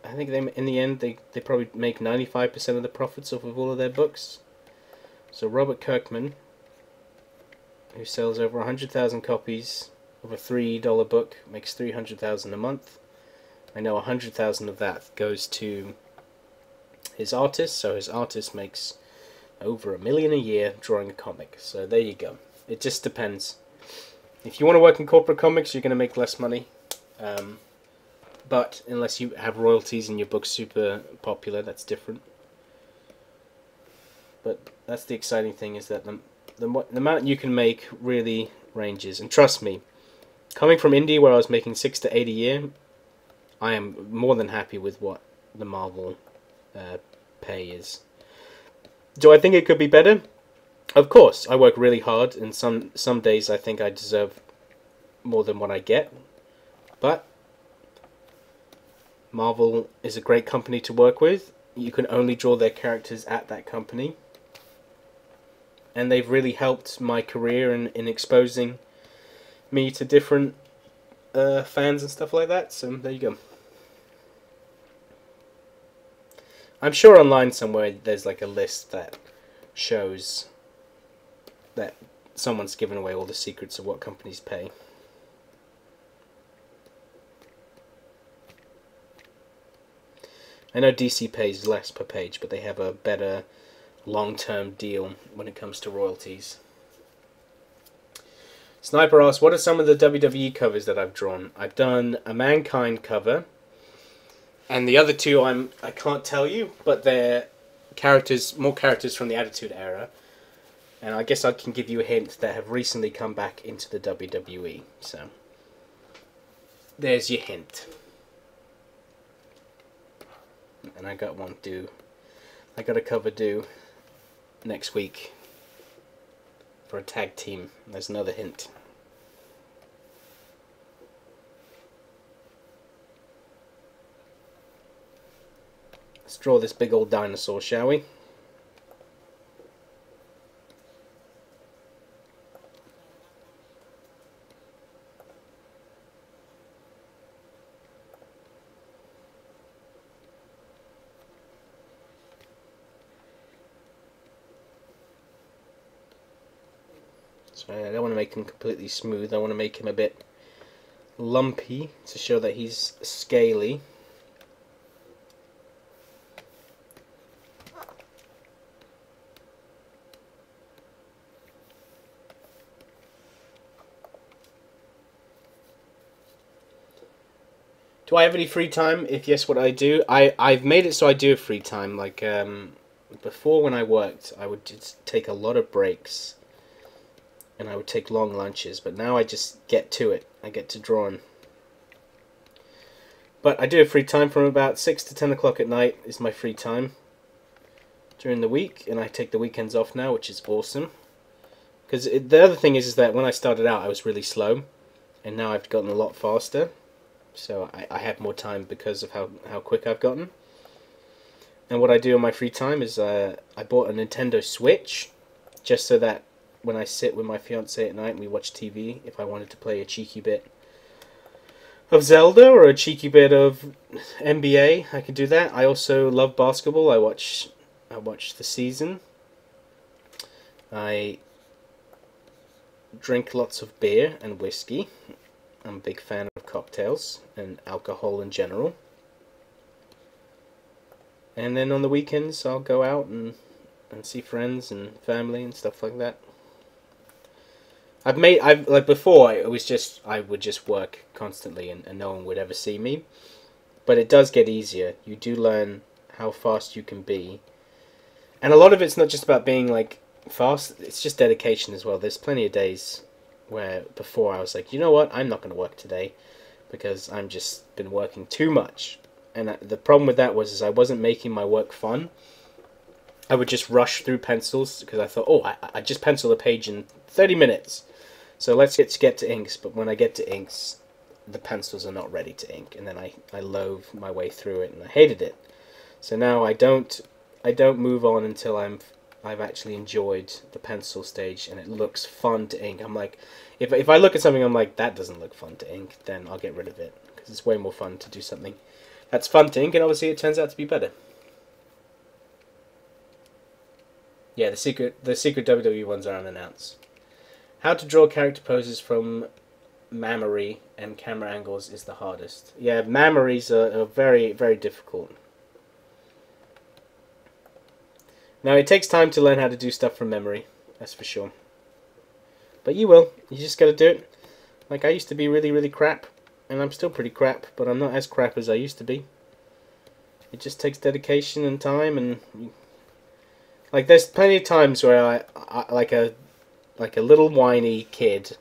I think in the end they probably make 95% of the profits off of all of their books. So Robert Kirkman, who sells over 100,000 copies of a $3 book, makes $300,000 a month. I know 100,000 of that goes to his artist, so his artist makes over $1 million a year drawing a comic. So there you go. It just depends. If you want to work in corporate comics, you're going to make less money. But unless you have royalties and your book's super popular, that's different. But that's the exciting thing, is that the amount you can make really ranges. And trust me, coming from indie where I was making 6 to 8 a year, I am more than happy with what the Marvel pay is. Do I think it could be better? Of course, I work really hard, and some days I think I deserve more than what I get. But Marvel is a great company to work with. You can only draw their characters at that company. And they've really helped my career in exposing me to different fans and stuff like that. So there you go. I'm sure online somewhere there's like a list that shows that someone's given away all the secrets of what companies pay. I know DC pays less per page, but they have a better long-term deal when it comes to royalties. Sniper asks, what are some of the WWE covers that I've drawn? I've done a Mankind cover, and the other two I can't tell you, but they're more characters from the Attitude Era, and I guess I can give you a hint that have recently come back into the WWE. So there's your hint. And I got a cover due next week for a tag team. There's another hint. Let's draw this big old dinosaur, shall we? So I don't want to make him completely smooth. I want to make him a bit lumpy to show that he's scaly. Do I have any free time? If yes, what I do? I've made it so I do have free time. Like, before when I worked, I would just take a lot of breaks. And I would take long lunches. But now I just get to it. I get to drawing. But I do have free time from about 6 to 10 o'clock at night is my free time. During the week. And I take the weekends off now, which is awesome. Because the other thing is that when I started out, I was really slow. And now I've gotten a lot faster. So I have more time because of how quick I've gotten. And what I do in my free time is I bought a Nintendo Switch just so that when I sit with my fiance at night and we watch TV, if I wanted to play a cheeky bit of Zelda or a cheeky bit of NBA, I could do that. I also love basketball. I watch the season. I drink lots of beer and whiskey. I'm a big fan of cocktails and alcohol in general. And then on the weekends I'll go out and see friends and family and stuff like that. Like before I would just work constantly and no one would ever see me. But it does get easier. You do learn how fast you can be. And a lot of it's not just about being like fast, it's just dedication as well. There's plenty of days where before I was like, you know what, I'm not going to work today because I'm just been working too much. And the problem with that was I wasn't making my work fun. I would just rush through pencils because I thought, oh, I just penciled a page in 30 minutes. So let's get to inks. But when I get to inks, the pencils are not ready to ink. And then I loathe my way through it and I hated it. So now I don't move on until I've actually enjoyed the pencil stage and it looks fun to ink. I'm like, if I look at something I'm like, that doesn't look fun to ink, then I'll get rid of it. Because it's way more fun to do something that's fun to ink, and obviously it turns out to be better. Yeah, the secret WWE ones are unannounced. How to draw character poses from mammary and camera angles is the hardest. Yeah, mammaries are very, very difficult. Now, it takes time to learn how to do stuff from memory, that's for sure. But you will. You just gotta do it. Like, I used to be really, really crap, and I'm still pretty crap, but I'm not as crap as I used to be. It just takes dedication and time, and... Like, there's plenty of times where I like a little whiny kid,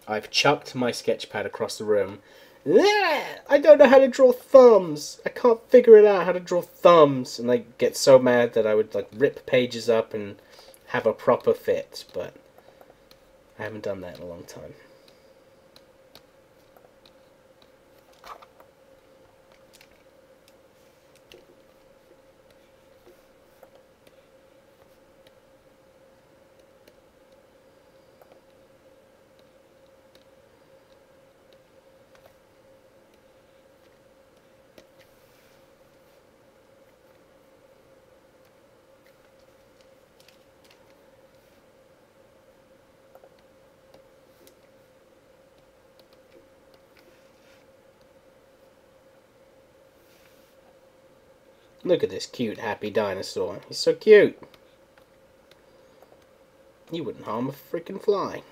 I've chucked my sketch pad across the room. I don't know how to draw thumbs. I can't figure it out how to draw thumbs. And I get so mad that I would like rip pages up and have a proper fit. But I haven't done that in a long time. Look at this cute, happy dinosaur. He's so cute. He wouldn't harm a freaking fly.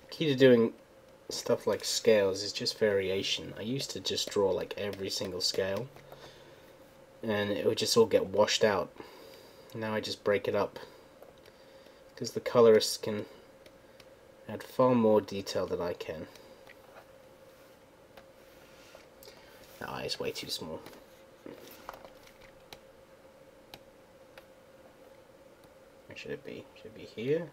Key to doing stuff like scales is just variation. I used to just draw like every single scale and it would just all get washed out. Now I just break it up because the colorist can add far more detail than I can. The eye is way too small. Where should it be? Should it be here?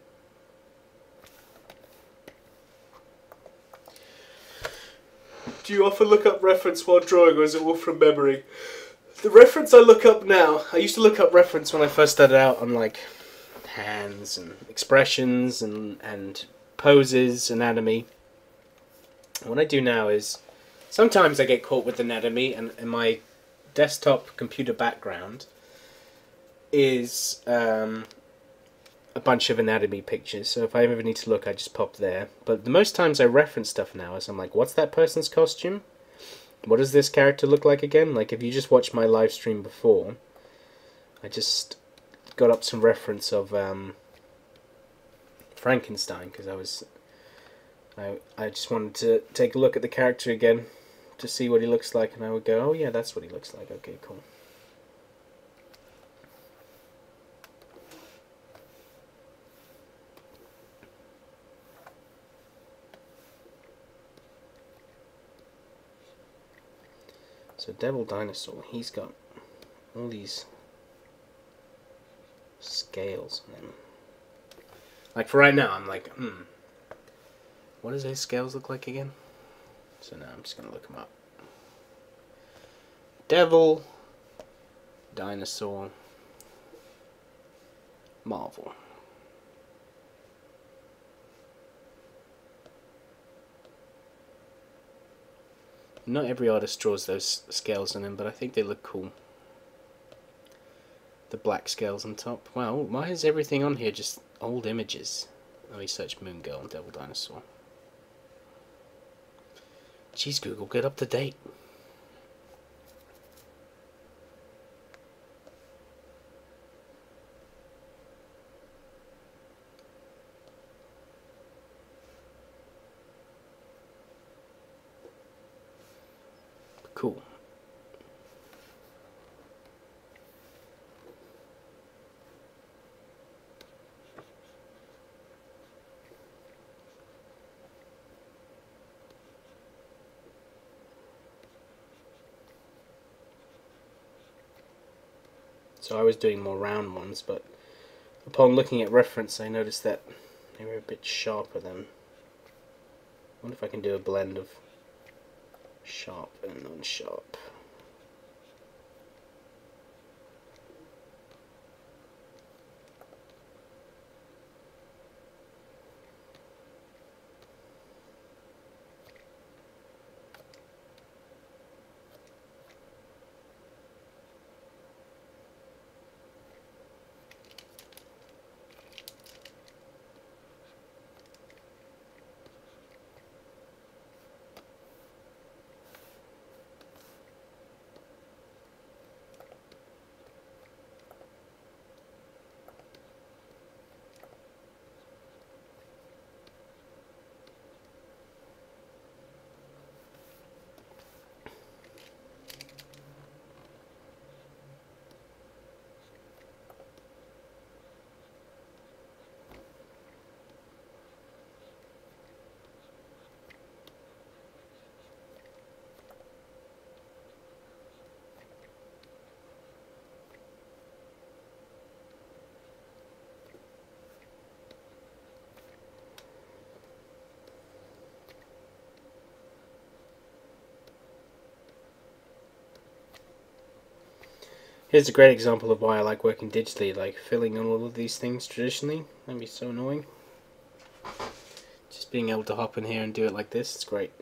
Do you often look up reference while drawing, or is it all from memory? The reference I look up now, I used to look up reference when I first started out on like hands and expressions and poses, anatomy. And what I do now is, sometimes I get caught with anatomy, and my desktop computer background is a bunch of anatomy pictures, so if I ever need to look, I just pop there. But the most times I reference stuff now is I'm like, what's that person's costume? What does this character look like again? Like, if you just watched my live stream before, I just got up some reference of Frankenstein, because I just wanted to take a look at the character again to see what he looks like, and I would go, oh yeah, that's what he looks like, okay, cool. So Devil Dinosaur, he's got all these scales on him. Like for right now, I'm like, what does his scales look like again? So now I'm just going to look them up. Devil Dinosaur Marvel. Not every artist draws those scales on him, but I think they look cool. The black scales on top. Wow, why is everything on here just old images? Let me search Moongirl and Devil Dinosaur. Jeez, Google, get up to date. Cool. So I was doing more round ones, but upon looking at reference I noticed that they were a bit sharper than... I wonder if I can do a blend of sharp and non-sharp. Here's a great example of why I like working digitally, like filling in all of these things traditionally. That'd be so annoying. Just being able to hop in here and do it like this, it's great.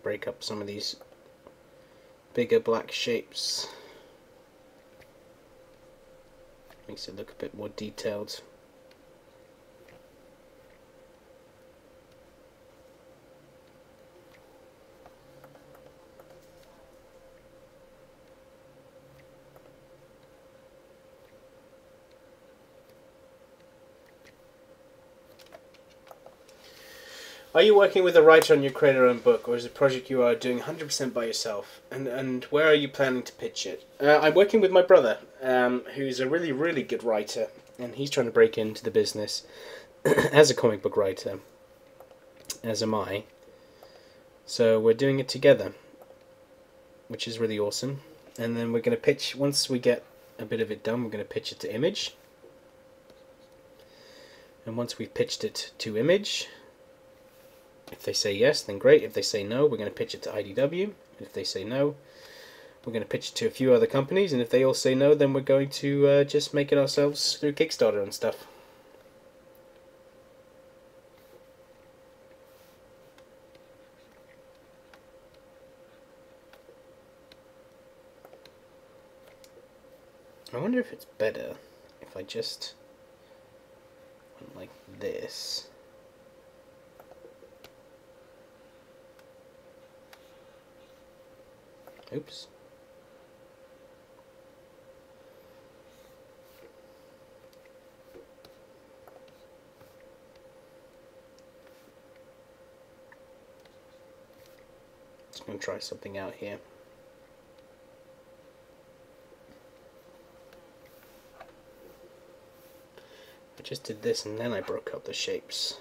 break up some of these bigger black shapes. Makes it look a bit more detailed. Are you working with a writer on your creator-owned book, or is it a project you are doing 100% by yourself? And where are you planning to pitch it? I'm working with my brother, who's a really, really good writer, and he's trying to break into the business as a comic book writer, as am I. So we're doing it together, which is really awesome. And then we're going to pitch, once we get a bit of it done, we're going to pitch it to Image. And once we've pitched it to Image, if they say yes, then great. If they say no, we're going to pitch it to IDW. If they say no, we're going to pitch it to a few other companies. And if they all say no, then we're going to just make it ourselves through Kickstarter and stuff. I wonder if it's better if I just went like this. Oops. Just going to try something out here. I just did this and then I broke up the shapes.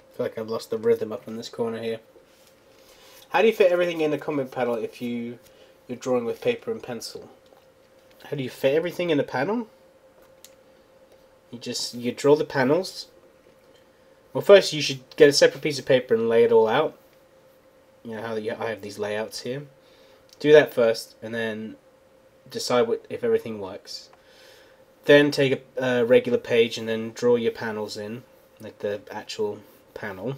I feel like I've lost the rhythm up in this corner here. How do you fit everything in a comic panel if you're drawing with paper and pencil? How do you fit everything in a panel? You draw the panels. Well, first you should get a separate piece of paper and lay it all out. You know how I have these layouts here. Do that first, and then decide if everything works. Then take a regular page and then draw your panels in, like the actual panel,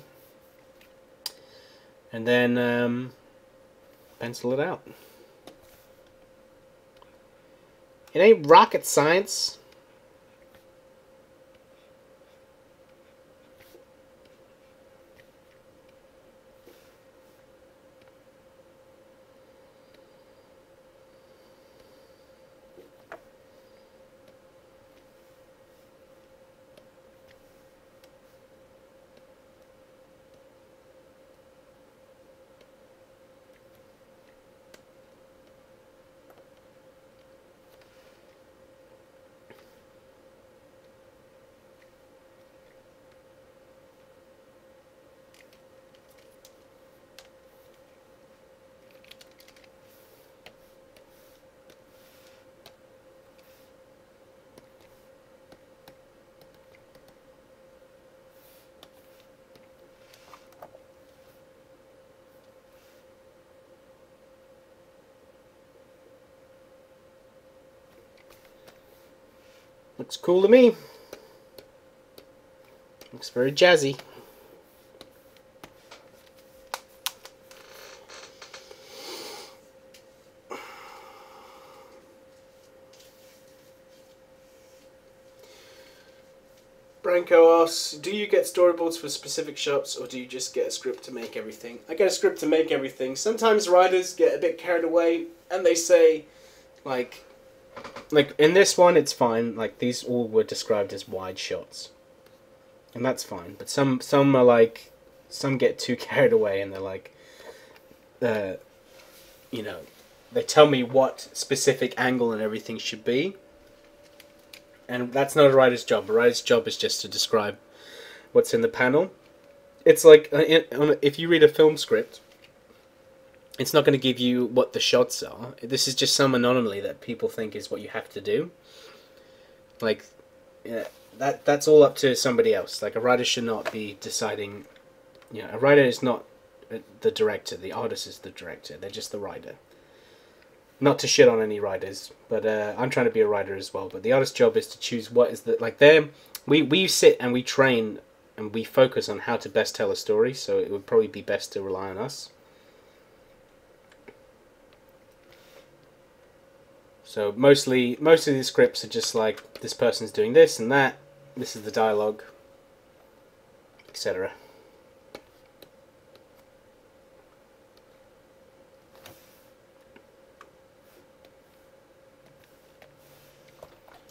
and then pencil it out. It ain't rocket science. Looks cool to me. Looks very jazzy. Branko asks, do you get storyboards for specific shots, or do you just get a script to make everything? I get a script to make everything. Sometimes writers get a bit carried away, and they say, like in this one, it's fine. Like, these all were described as wide shots, and that's fine. But some are like, some get too carried away, and they're like, you know, they tell me what specific angle and everything should be. And that's not a writer's job. A writer's job is just to describe what's in the panel. It's like, if you read a film script, it's not going to give you what the shots are. This is just some anomaly that people think is what you have to do. Like, yeah, that's all up to somebody else. Like, a writer should not be deciding. You know, a writer is not the director. The artist is the director. They're just the writer. Not to shit on any writers, but I'm trying to be a writer as well. But the artist's job is to choose what is the, like, there. We sit and we train and we focus on how to best tell a story. So it would probably be best to rely on us. So mostly the scripts are just like, this person's doing this and that. This is the dialogue, etc.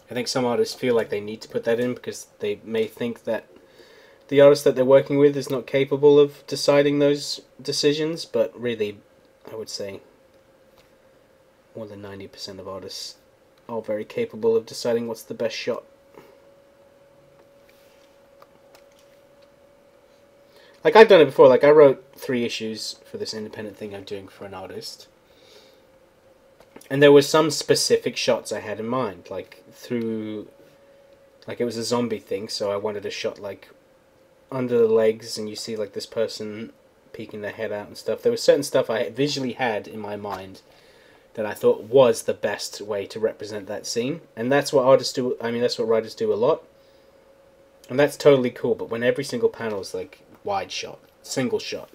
I think some artists feel like they need to put that in because they may think that the artist that they're working with is not capable of deciding those decisions, but really, I would say more than 90% of artists are very capable of deciding what's the best shot. Like, I've done it before. Like, I wrote 3 issues for this independent thing I'm doing for an artist. And there were some specific shots I had in mind, like it was a zombie thing, so I wanted a shot like under the legs, and you see like this person peeking their head out and stuff. There was certain stuff I visually had in my mind that I thought was the best way to represent that scene, and that's what artists do. I mean, that's what writers do a lot, and that's totally cool. But when every single panel is like wide shot, single shot,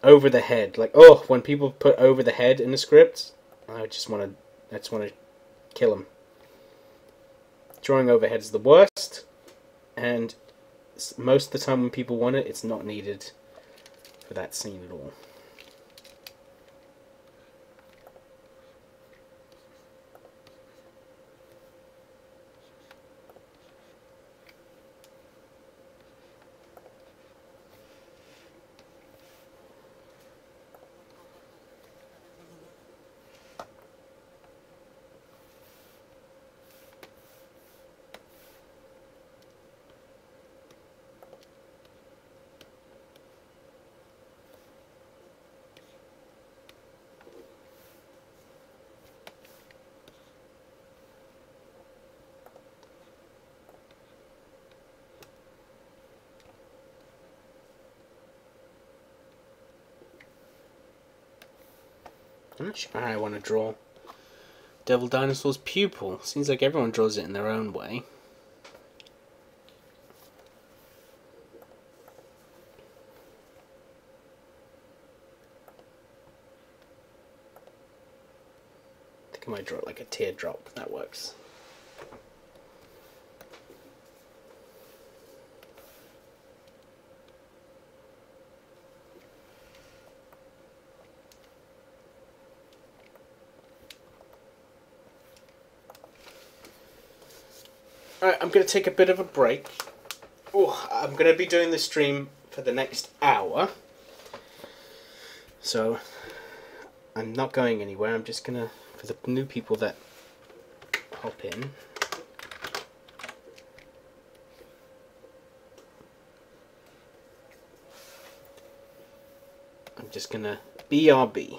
over the head, like, oh, when people put over the head in the script, I just want to kill them. Drawing overhead is the worst, and most of the time when people want it, it's not needed for that scene at all. I'm not sure how I want to draw Devil Dinosaur's pupil. Seems like everyone draws it in their own way. I think I might draw it like a teardrop. That works. Alright, I'm going to take a bit of a break. Oh, I'm going to be doing the stream for the next hour. So, I'm not going anywhere. I'm just going to, for the new people that hop in, I'm just going to BRB.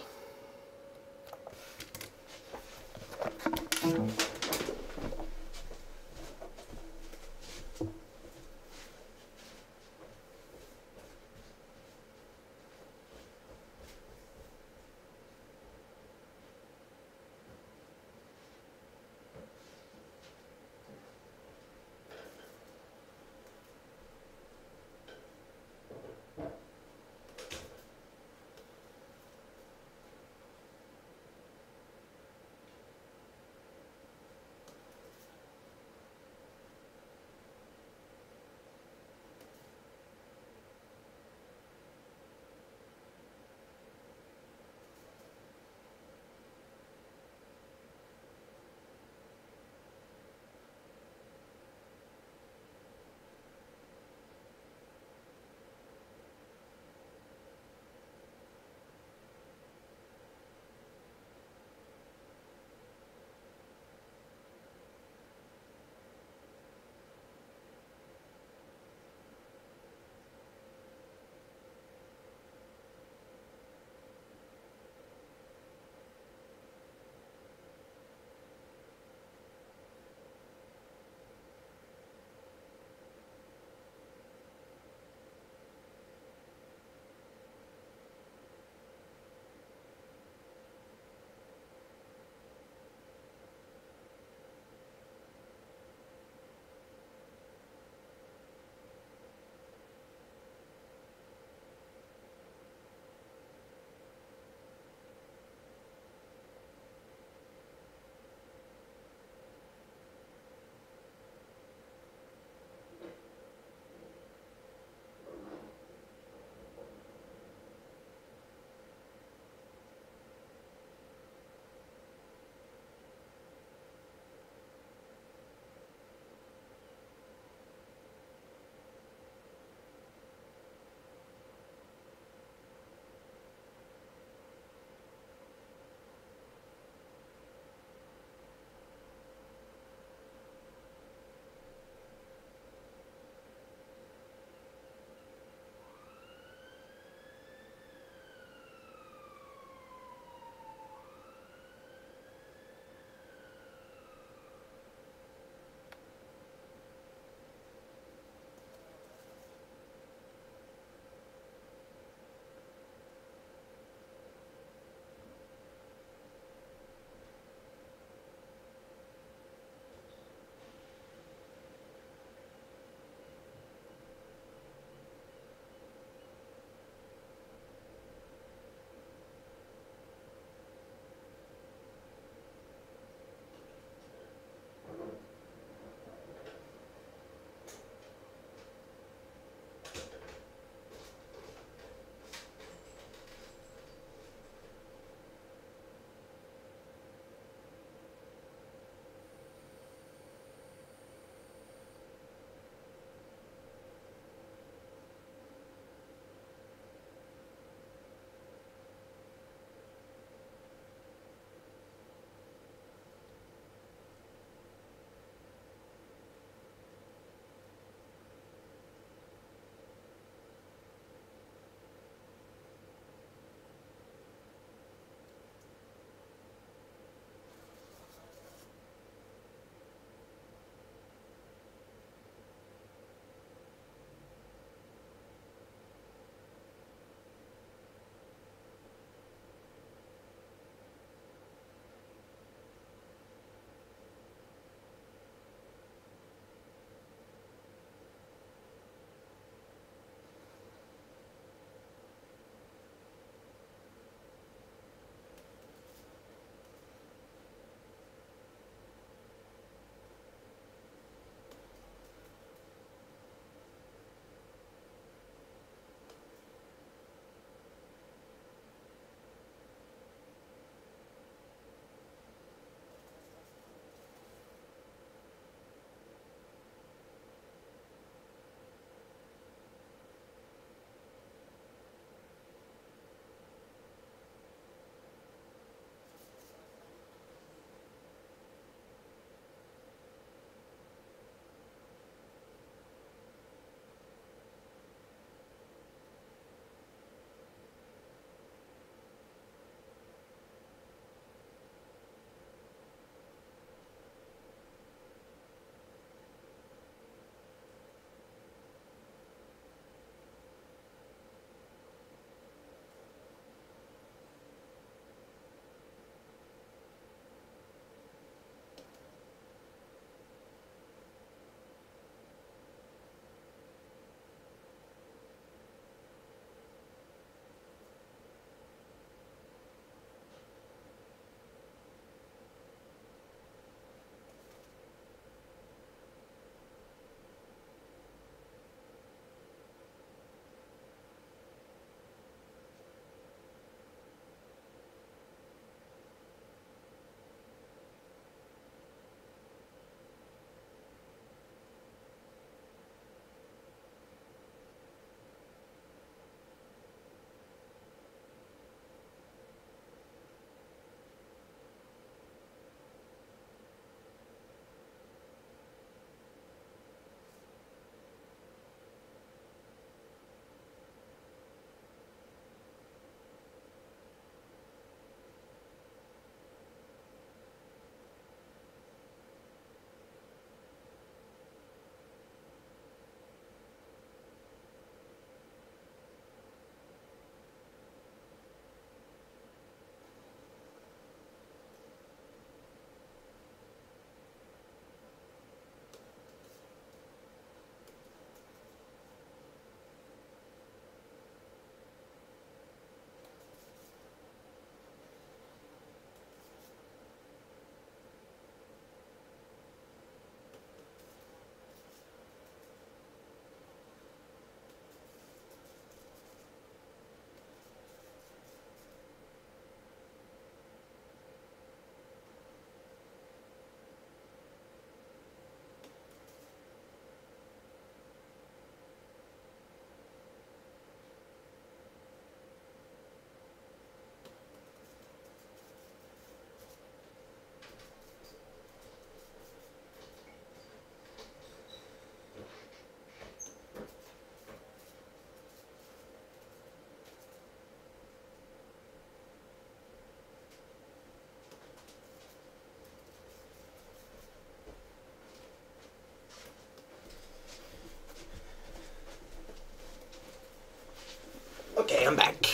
I'm back.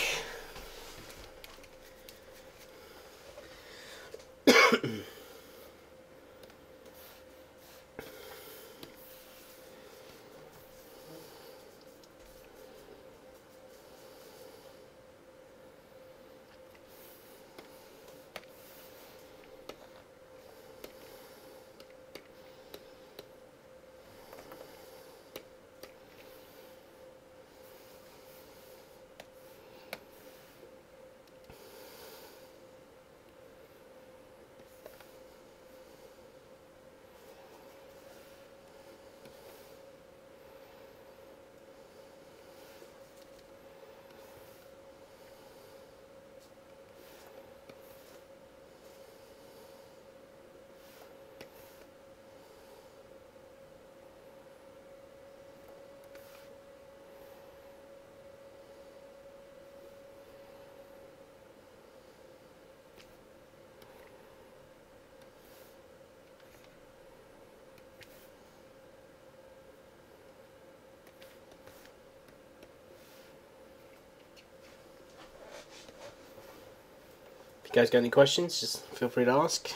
If you guys got any questions, just feel free to ask.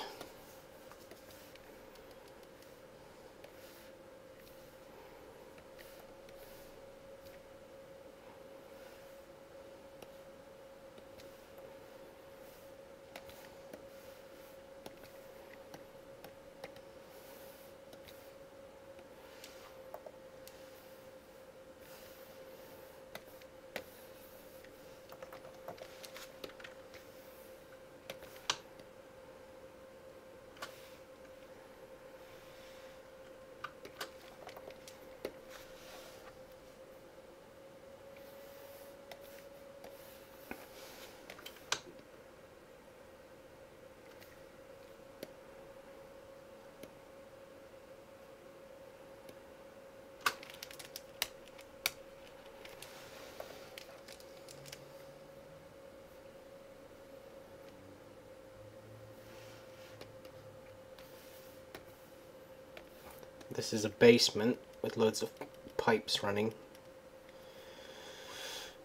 This is a basement with loads of pipes running.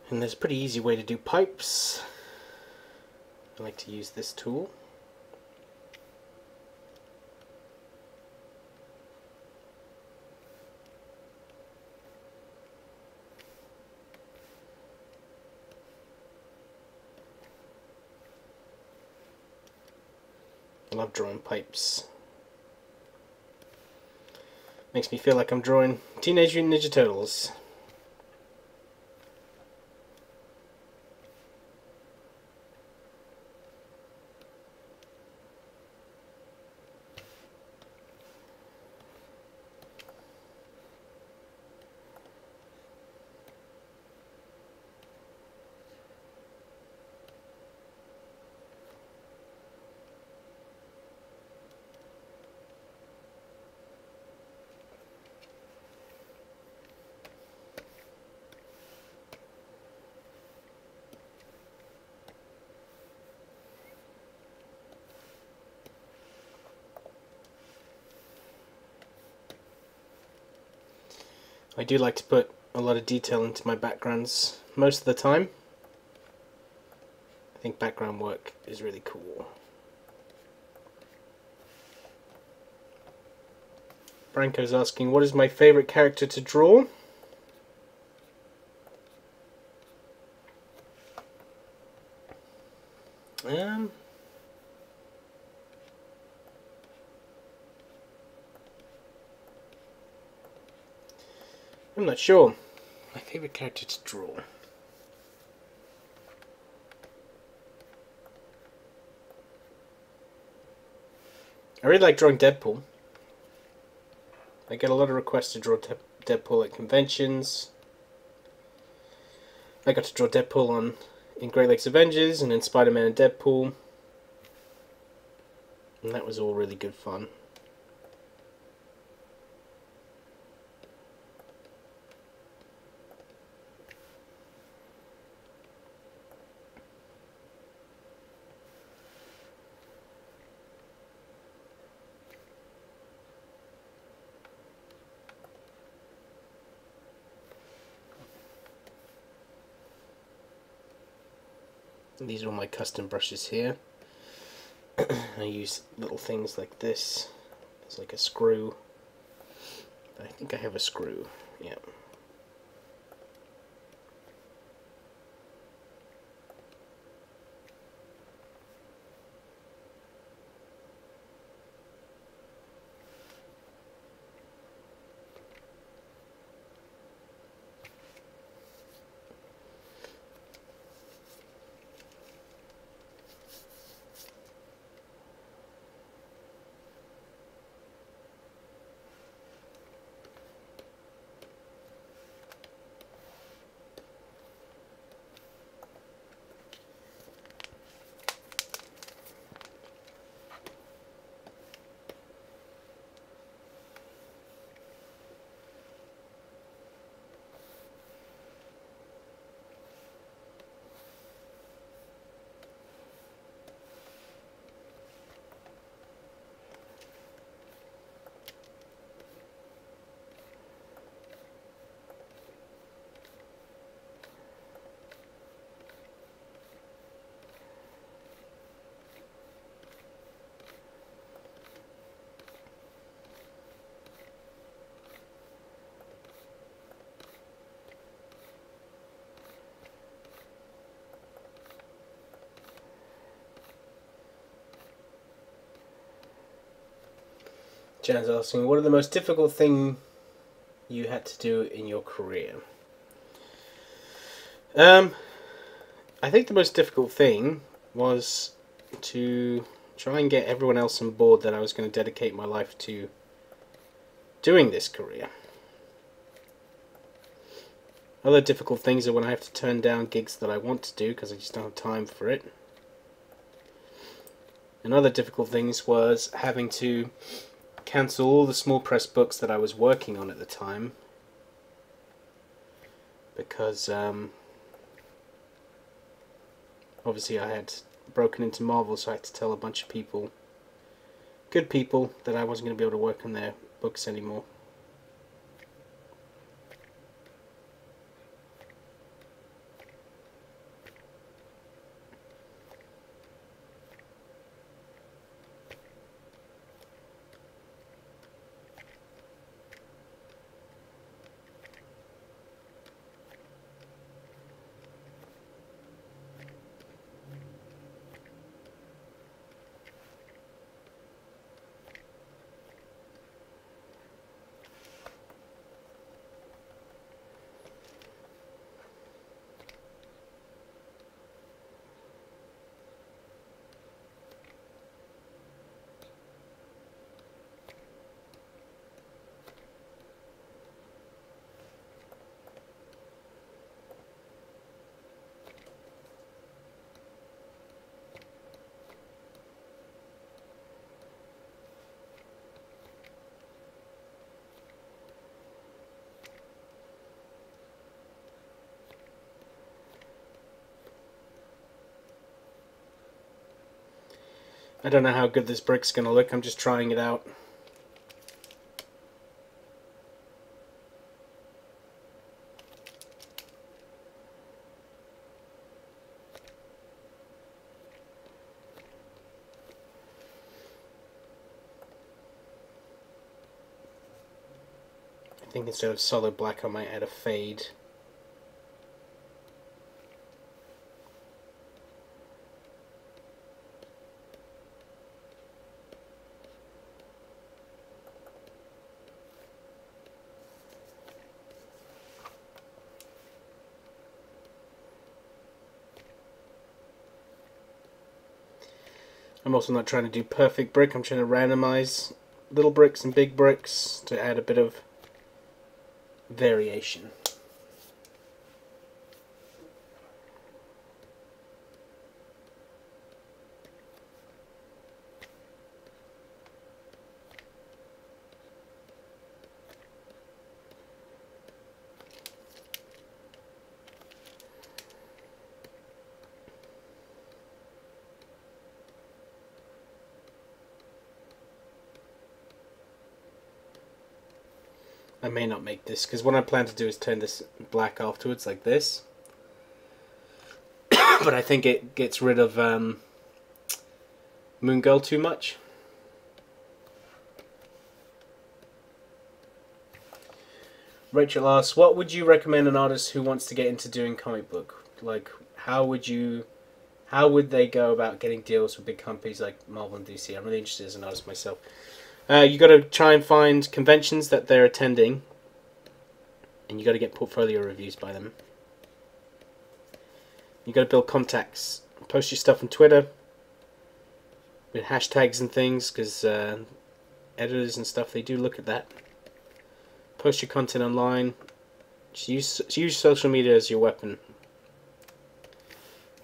And there's a pretty easy way to do pipes. I like to use this tool. I love drawing pipes. Makes me feel like I'm drawing Teenage Mutant Ninja Turtles. I do like to put a lot of detail into my backgrounds most of the time. I think background work is really cool. Branko's asking, what is my favourite character to draw? I'm not sure. My favourite character to draw. I really like drawing Deadpool. I get a lot of requests to draw Deadpool at conventions. I got to draw Deadpool in Great Lakes Avengers and in Spider-Man and Deadpool. And that was all really good fun. These are all my custom brushes here. I use little things like this. It's like a screw. I think I have a screw. Yeah. Jan's asking, what are the most difficult thing you had to do in your career? I think the most difficult thing was to try and get everyone else on board that I was going to dedicate my life to doing this career. Other difficult things are when I have to turn down gigs that I want to do because I just don't have time for it. And other difficult things was having to cancel all the small press books that I was working on at the time because obviously I had broken into Marvel, so I had to tell a bunch of people, good people, that I wasn't going to be able to work on their books anymore. I don't know how good this brick's going to look, I'm just trying it out. I think instead of solid black I might add a fade. I'm also not trying to do perfect brick, I'm trying to randomize little bricks and big bricks to add a bit of variation. I may not make this, because what I plan to do is turn this black afterwards, like this. but I think it gets rid of Moongirl too much. Rachel asks, what would you recommend an artist who wants to get into doing comic book? Like, how would they go about getting deals with big companies like Marvel and DC? I'm really interested as an artist myself. You got to try and find conventions that they're attending, and you got to get portfolio reviews by them. You got to build contacts. Post your stuff on Twitter with hashtags and things, because editors and stuff, they do look at that. Post your content online. Just use social media as your weapon,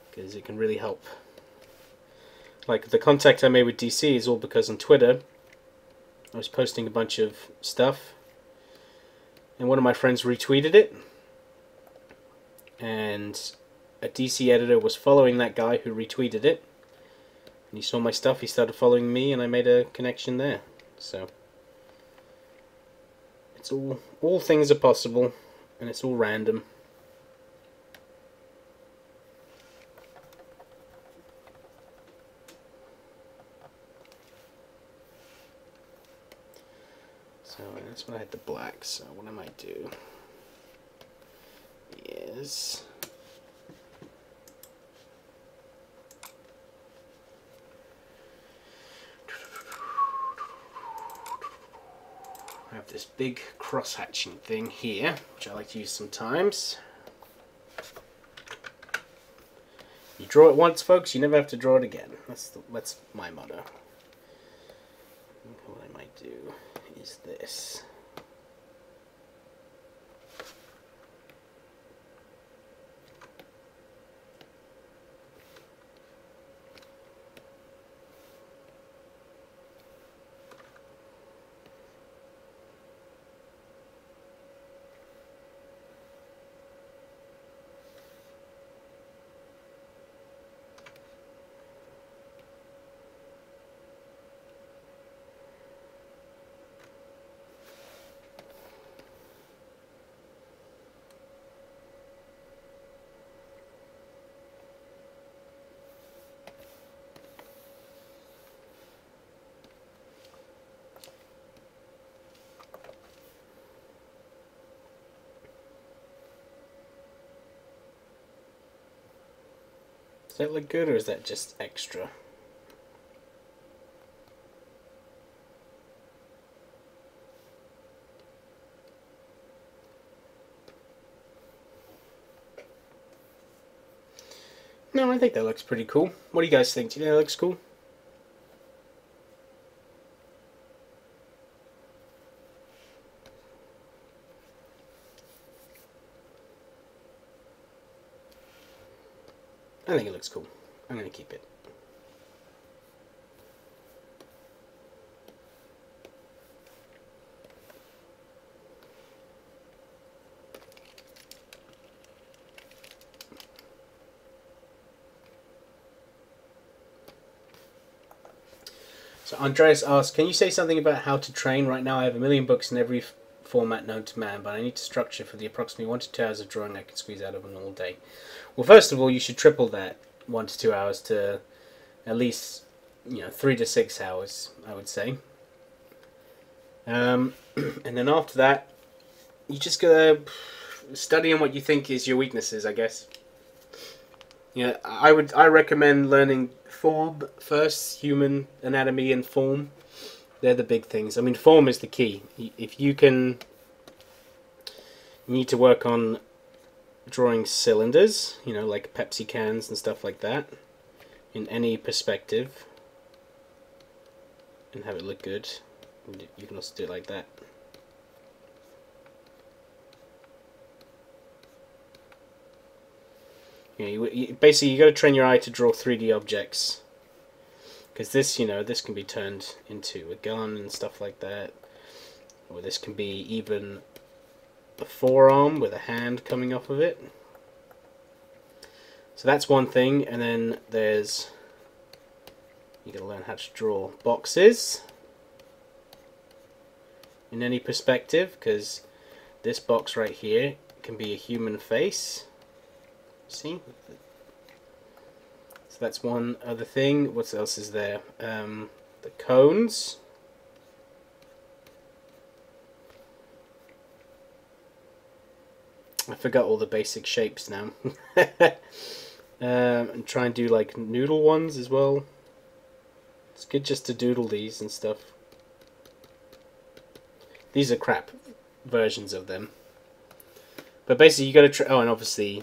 because it can really help. Like the contact I made with DC is all because on Twitter I was posting a bunch of stuff, and one of my friends retweeted it, and a DC editor was following that guy who retweeted it, and he saw my stuff, he started following me, and I made a connection there. So it's all things are possible, and it's all random. So that's what I had the black. So what I might do is I have this big cross-hatching thing here, which I like to use sometimes. You draw it once, folks, you never have to draw it again. That's my motto. What I might do is this. Does that look good, or is that just extra? No, I think that looks pretty cool. What do you guys think? Do you think that looks cool? I think it looks cool. I'm going to keep it. So Andreas asks, can you say something about how to train? Right now I have a million books in every format known to man, but I need to structure for the approximately 1 to 2 hours of drawing I can squeeze out of an all day. Well, first of all, you should triple that 1 to 2 hours to at least 3 to 6 hours, I would say. And then after that, you just gotta study on what you think is your weaknesses, I guess. I recommend learning form first, human anatomy and form. They're the big things. I mean, form is the key. If you need to work on drawing cylinders, like Pepsi cans and stuff like that, in any perspective, and have it look good. You can also do it like that. Basically, you got to train your eye to draw 3D objects, because this can be turned into a gun and stuff like that, or this can be even a forearm with a hand coming off of it. So that's one thing, and then you got to learn how to draw boxes in any perspective, because this box right here can be a human face. See? So that's one other thing. What else is there? The cones. I forgot all the basic shapes now. And try and do like noodle ones as well. It's good just to doodle these and stuff. These are crap versions of them. But basically you got to oh, and obviously,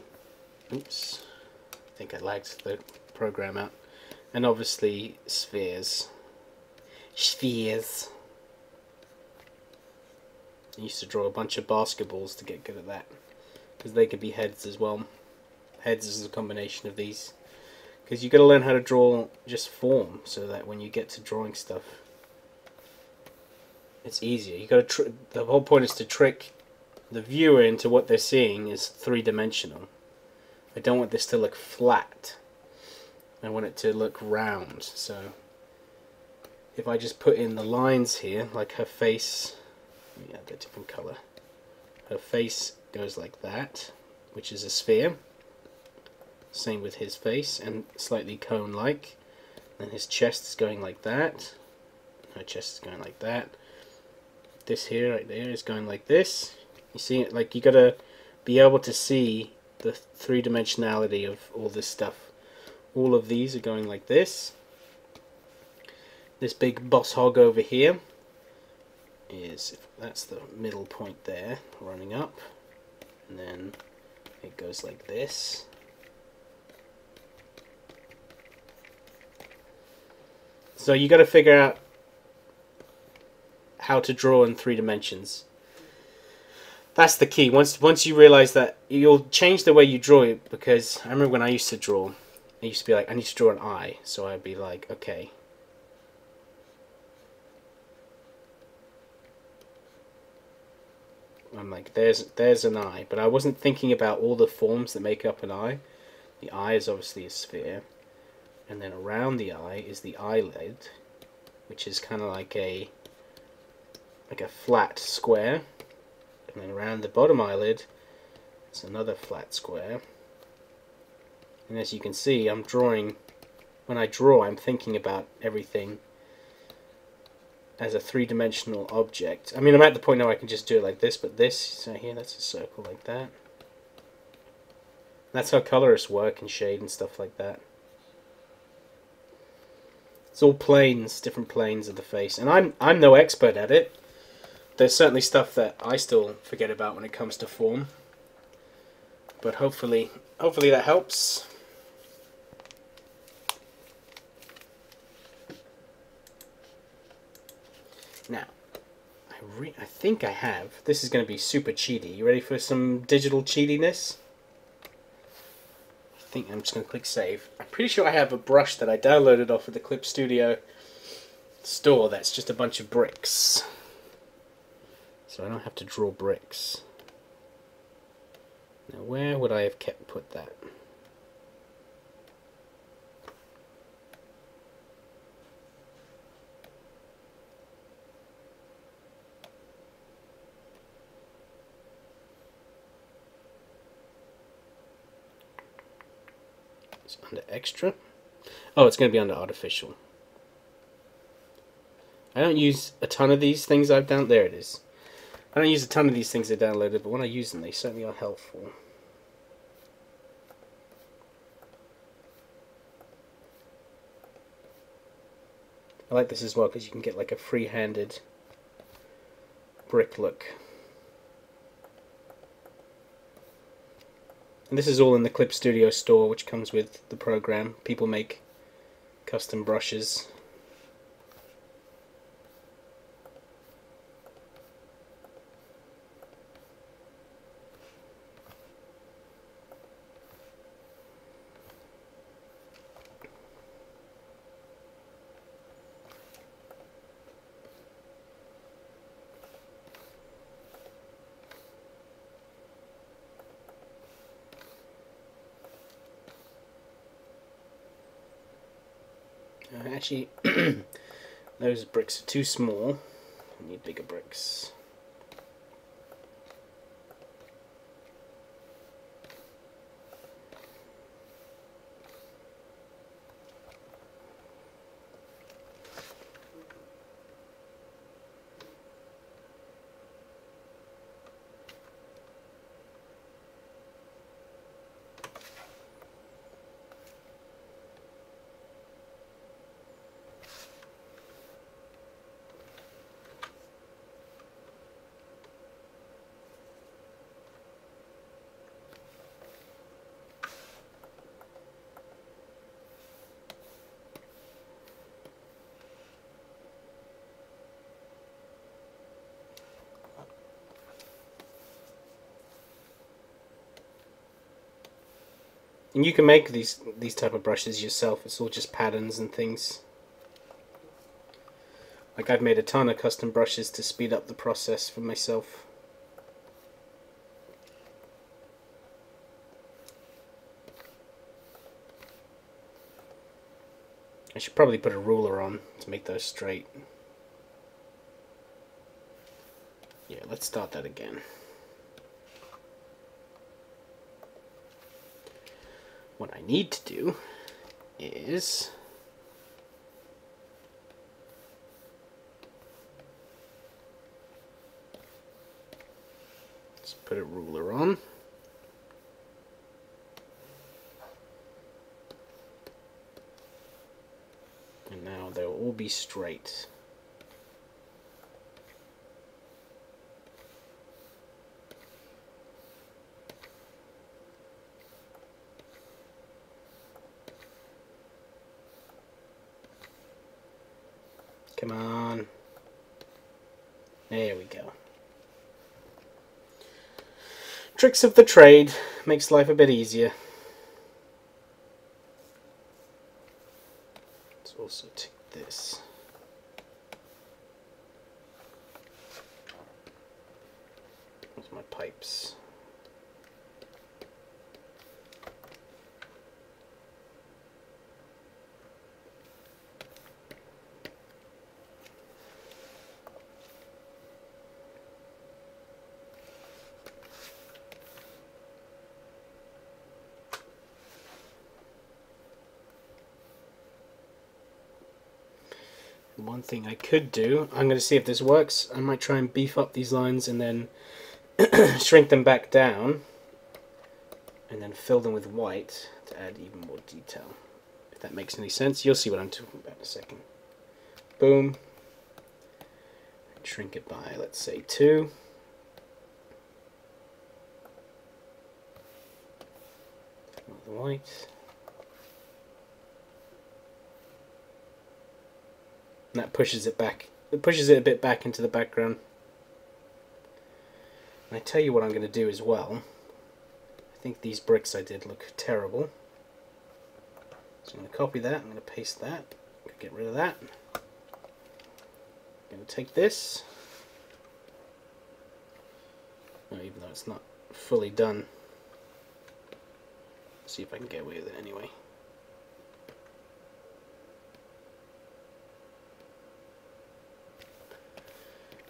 oops, I think I lagged the program out. And obviously spheres. Spheres. I used to draw a bunch of basketballs to get good at that. Because they could be heads as well. Heads is a combination of these. Because you got to learn how to draw just form, so that when you get to drawing stuff, it's easier. You got to the whole point is to trick the viewer into what they're seeing is three-dimensional. I don't want this to look flat. I want it to look round. So if I just put in the lines here, like her face, let me add a different color. Her face goes like that, which is a sphere. Same with his face, and slightly cone-like. And his chest is going like that. Her chest is going like that. This here, right there, is going like this. You see it? Like, you gotta be able to see the three-dimensionality of all this stuff. All of these are going like this. This big boss hog over here is, that's the middle point there, running up. And then it goes like this. So you got to figure out how to draw in 3 dimensions. That's the key. Once you realize that, you'll change the way you draw it. Because I remember when I used to draw, I used to be like, I need to draw an eye. So I'd be like, okay. I'm like, there's an eye. But I wasn't thinking about all the forms that make up an eye. The eye is obviously a sphere. And then around the eye is the eyelid, which is kind of like a flat square. And then around the bottom eyelid, it's another flat square. And as you can see, I'm drawing. When I draw, I'm thinking about everything as a three-dimensional object. I mean, I'm at the point now I can just do it like this, but this, so here, that's a circle like that. That's how colorists work and shade and stuff like that. It's all planes, different planes of the face, and I'm no expert at it. There's certainly stuff that I still forget about when it comes to form, but hopefully that helps. Now, I think I have. This is going to be super cheaty. You ready for some digital cheatiness? I think I'm just going to click save. I'm pretty sure I have a brush that I downloaded off of the Clip Studio store that's just a bunch of bricks. So I don't have to draw bricks. Now where would I have put that? It's under extra. Oh, it's going to be under artificial. I don't use a ton of these things I've done. There it is. I don't use a ton of these things I downloaded, but when I use them, they certainly are helpful. I like this as well because you can get like a free-handed brick look. And this is all in the Clip Studio store, which comes with the program. People make custom brushes. Actually, those bricks are too small. I need bigger bricks. And you can make these type of brushes yourself. It's all just patterns and things. Like I've made a ton of custom brushes to speed up the process for myself. I should probably put a ruler on to make those straight. Yeah, let's start that again. What I need to do is let's put a ruler on. And now they'll all be straight. Come on. There we go. Tricks of the trade makes life a bit easier. Let's also take this. Where's my pipes? One thing I could do, I'm going to see if this works. I might try and beef up these lines and then shrink them back down and then fill them with white to add even more detail. If that makes any sense, you'll see what I'm talking about in a second. Boom. Shrink it by, let's say, 2. The white. And that pushes it back. It pushes it a bit back into the background. And I tell you what I'm going to do as well. I think these bricks I did look terrible. So I'm going to copy that. I'm going to paste that. Get rid of that. I'm going to take this. Oh, even though it's not fully done. See if I can get away with it anyway.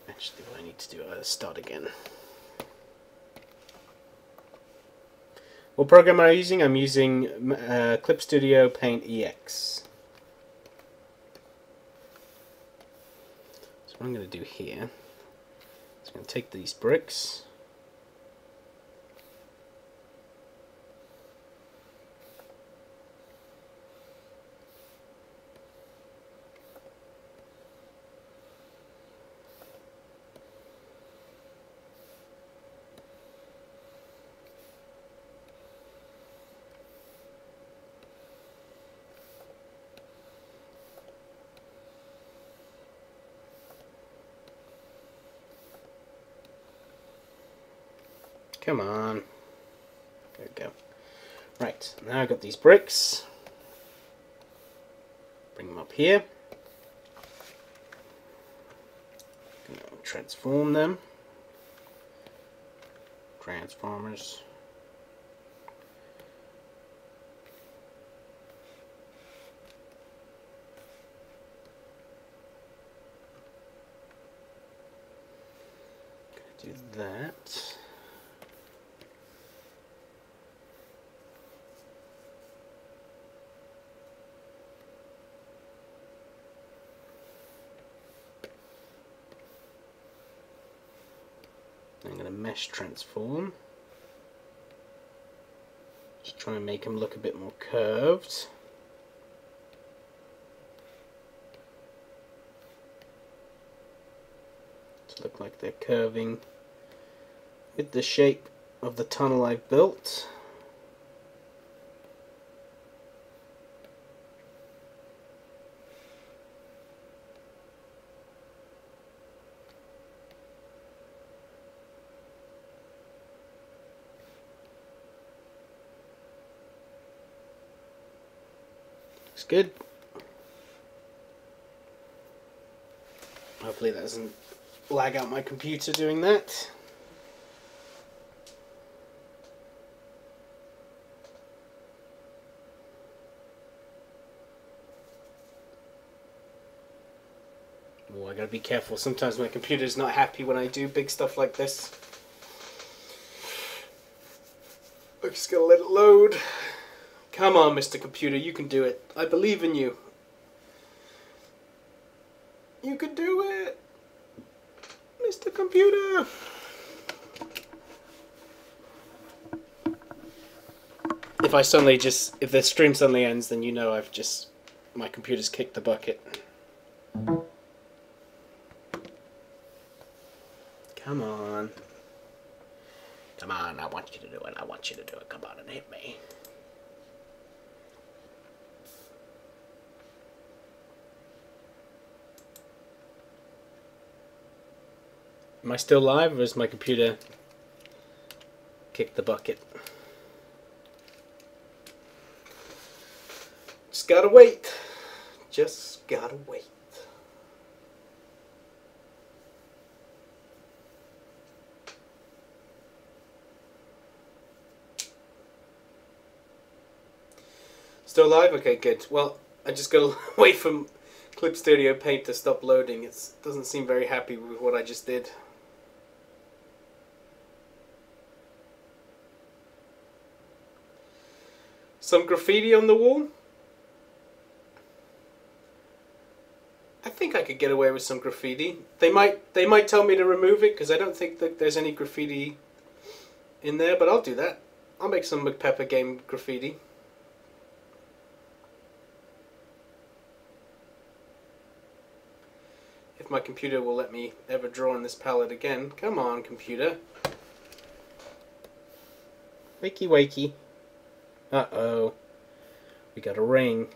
Actually, what I need to do is start again. What program am I using? I'm using Clip Studio Paint EX. So what I'm going to do here is I'm going to take these bricks. Come on. There we go. Right, now I've got these bricks. Bring them up here. Transform them. Transformers. Do that. I'm going to mesh transform. Just try and make them look a bit more curved. To look like they're curving with the shape of the tunnel I've built. Looks good. Hopefully that doesn't lag out my computer doing that. Oh, I gotta be careful. Sometimes my computer's not happy when I do big stuff like this. I just gotta let it load. Come on, Mr. Computer, you can do it. I believe in you. You can do it, Mr. Computer. If the stream suddenly ends, then you know my computer's kicked the bucket. Come on. Come on, I want you to do it. I want you to do it. Come on and hit me. Am I still live, or is my computer kicked the bucket? Just gotta wait. Just gotta wait. Still live? Okay, good. Well, I just gotta wait for Clip Studio Paint to stop loading. It doesn't seem very happy with what I just did. Some graffiti on the wall? I think I could get away with some graffiti. They might tell me to remove it because I don't think that there's any graffiti in there, but I'll do that. I'll make some McPepper game graffiti. If my computer will let me ever draw on this palette again. Come on, computer. Wakey wakey. Uh-oh. We got a ring.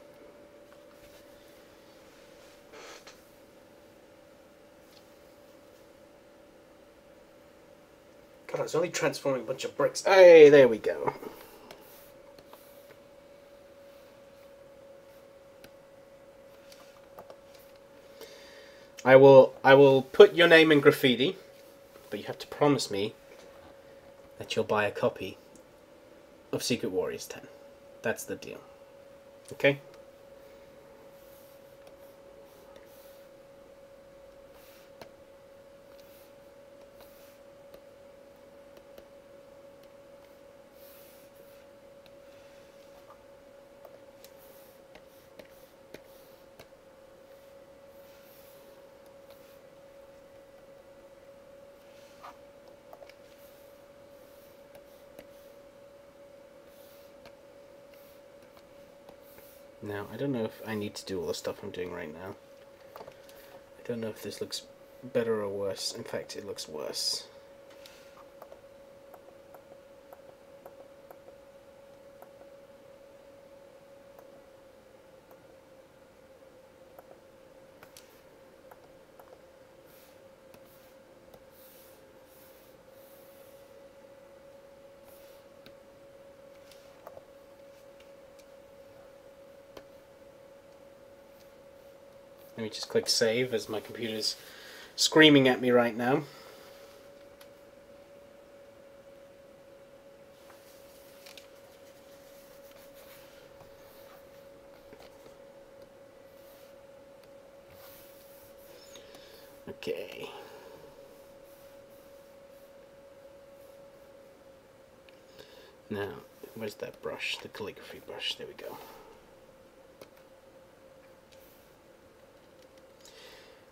God, I was only transforming a bunch of bricks. Hey, there we go. I will put your name in graffiti, but you have to promise me that you'll buy a copy of Secret Warriors 10. That's the deal. Okay? Now, I don't know if I need to do all the stuff I'm doing right now. I don't know if this looks better or worse. In fact, it looks worse. Let me just click save as my computer's screaming at me right now. Okay. Now, where's that brush? The calligraphy brush. There we go.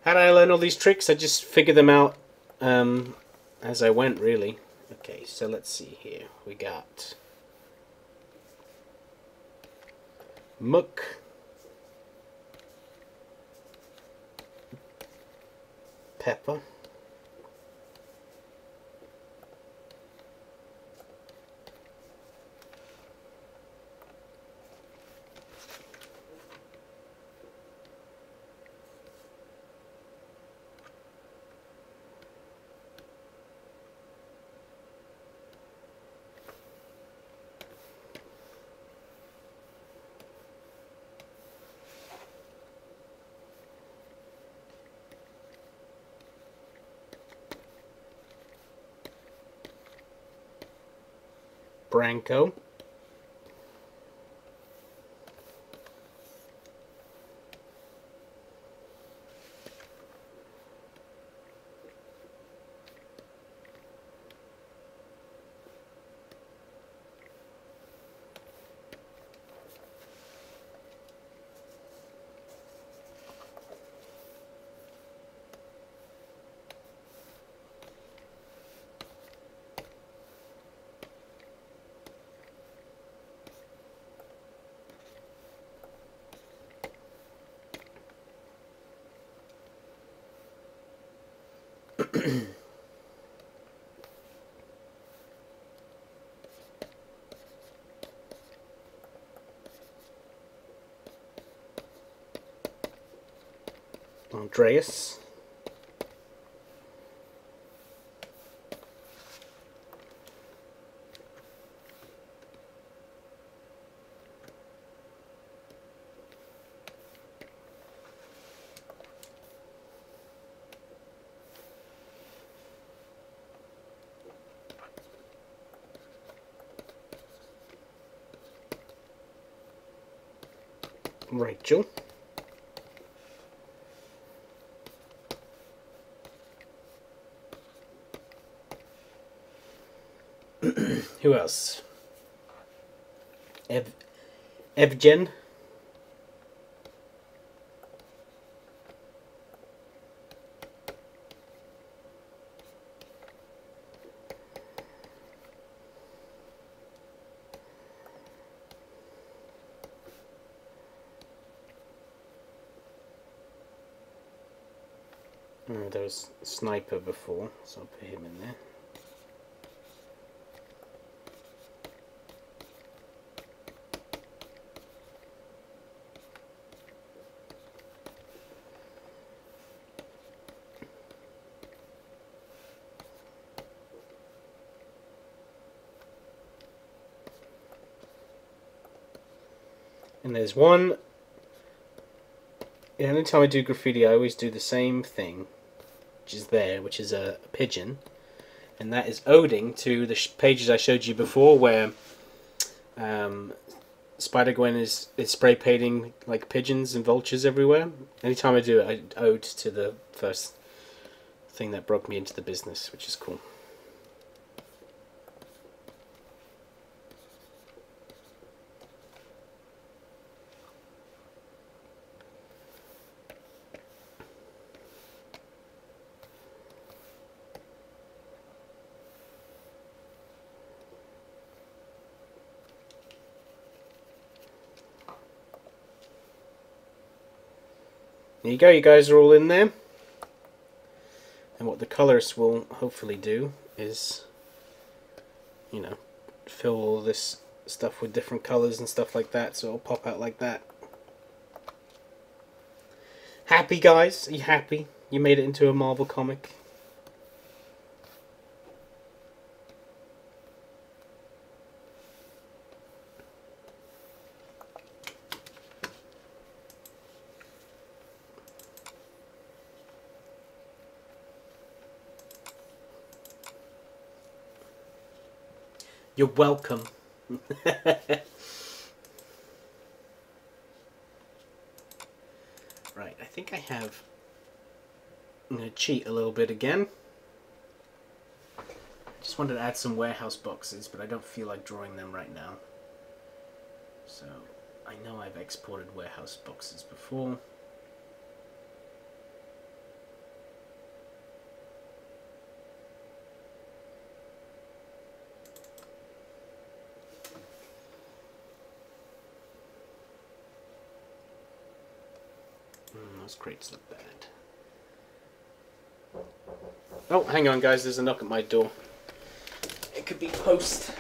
How did I learn all these tricks? I just figured them out as I went, really. Okay, so let's see here. We got Mook, Pepper, Branco. Andreas. Rachel. Who else? Evgen. There was Sniper before, so I'll put him in there. And there's one. Yeah, anytime I do graffiti, I always do the same thing, which is a pigeon, and that is oding to the pages I showed you before, where Spider-Gwen is spray painting like pigeons and vultures everywhere. Anytime I do it, I ode to the first thing that broke me into the business, which is cool. There you go, you guys are all in there. And what the colorists will hopefully do is, you know, fill all this stuff with different colors and stuff like that, so it'll pop out like that. Happy, guys? Are you happy? You made it into a Marvel comic? You're welcome. Right, I think I have... I'm going to cheat a little bit again. Just wanted to add some warehouse boxes, but I don't feel like drawing them right now. So, I know I've exported warehouse boxes before. Those crates look bad. Oh, hang on guys, there's a knock at my door. It could be post.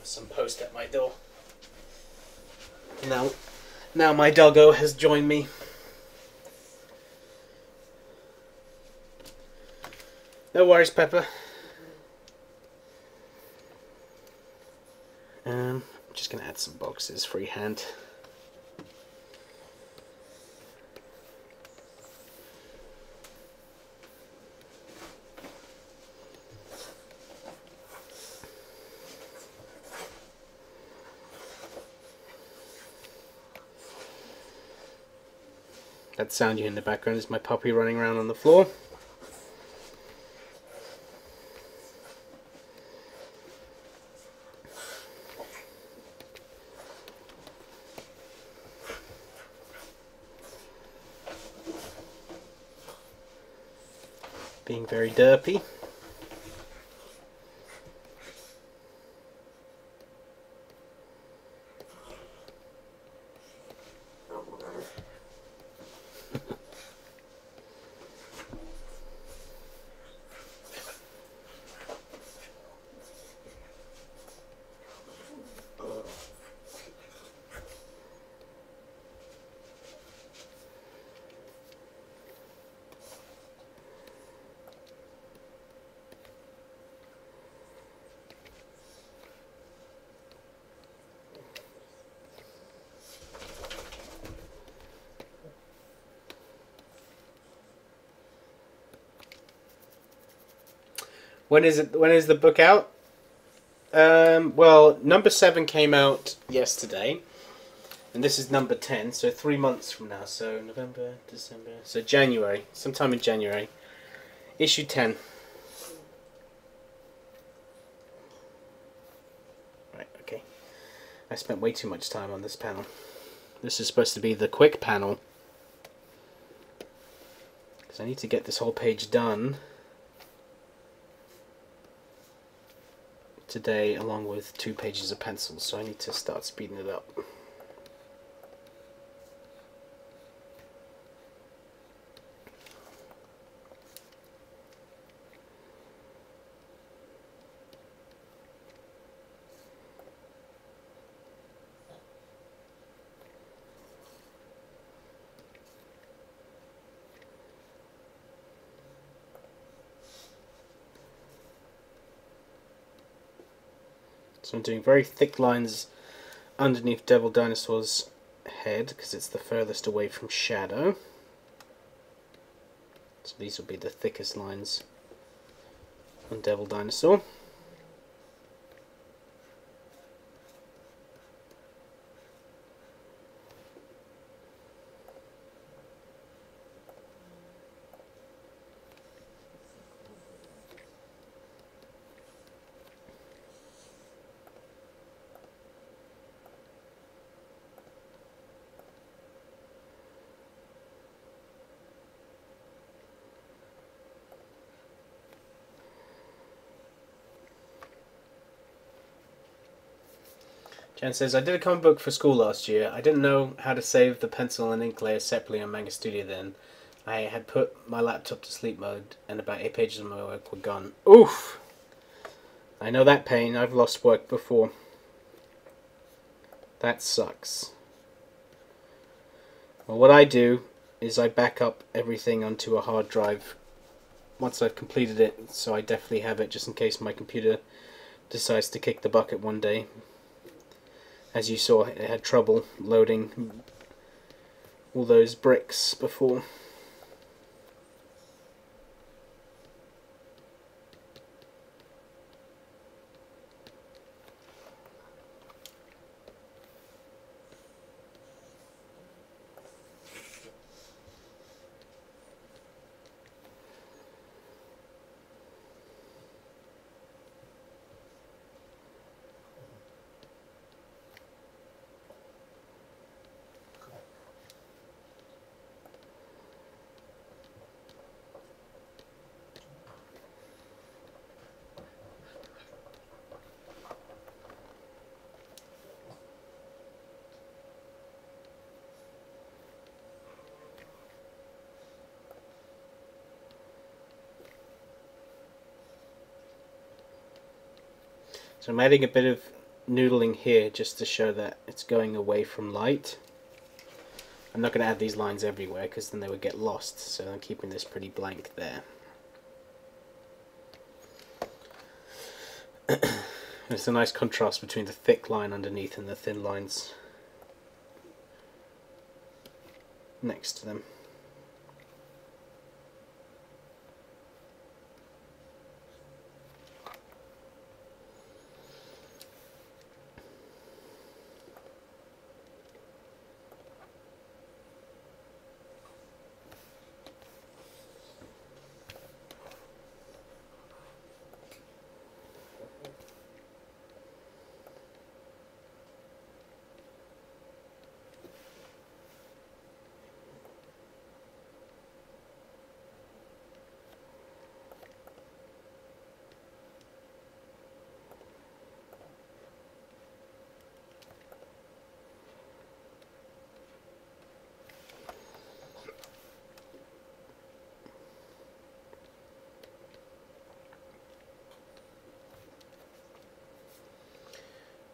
some post at my door. Now my doggo has joined me. No worries, Pepper. I'm just going to add some boxes freehand. That sound you hear in the background is my puppy running around on the floor. Being very derpy. When is it? When is the book out? Well, number 7 came out yesterday, and this is number 10. So 3 months from now. So November, December. So January, sometime in January. Issue 10. Right. Okay. I spent way too much time on this panel. This is supposed to be the quick panel, because I need to get this whole page done today, along with 2 pages of pencils, so I need to start speeding it up. So I'm doing very thick lines underneath Devil Dinosaur's head, because it's the furthest away from shadow. So these will be the thickest lines on Devil Dinosaur. Jan says, I did a comic book for school last year. I didn't know how to save the pencil and ink layers separately on Manga Studio then. I had put my laptop to sleep mode and about 8 pages of my work were gone. Oof! I know that pain. I've lost work before. That sucks. Well, what I do is I back up everything onto a hard drive once I've completed it, so I definitely have it just in case my computer decides to kick the bucket one day. As you saw, it had trouble loading all those bricks before. So I'm adding a bit of noodling here just to show that it's going away from light. I'm not going to add these lines everywhere because then they would get lost, so I'm keeping this pretty blank there. There's a nice contrast between the thick line underneath and the thin lines next to them.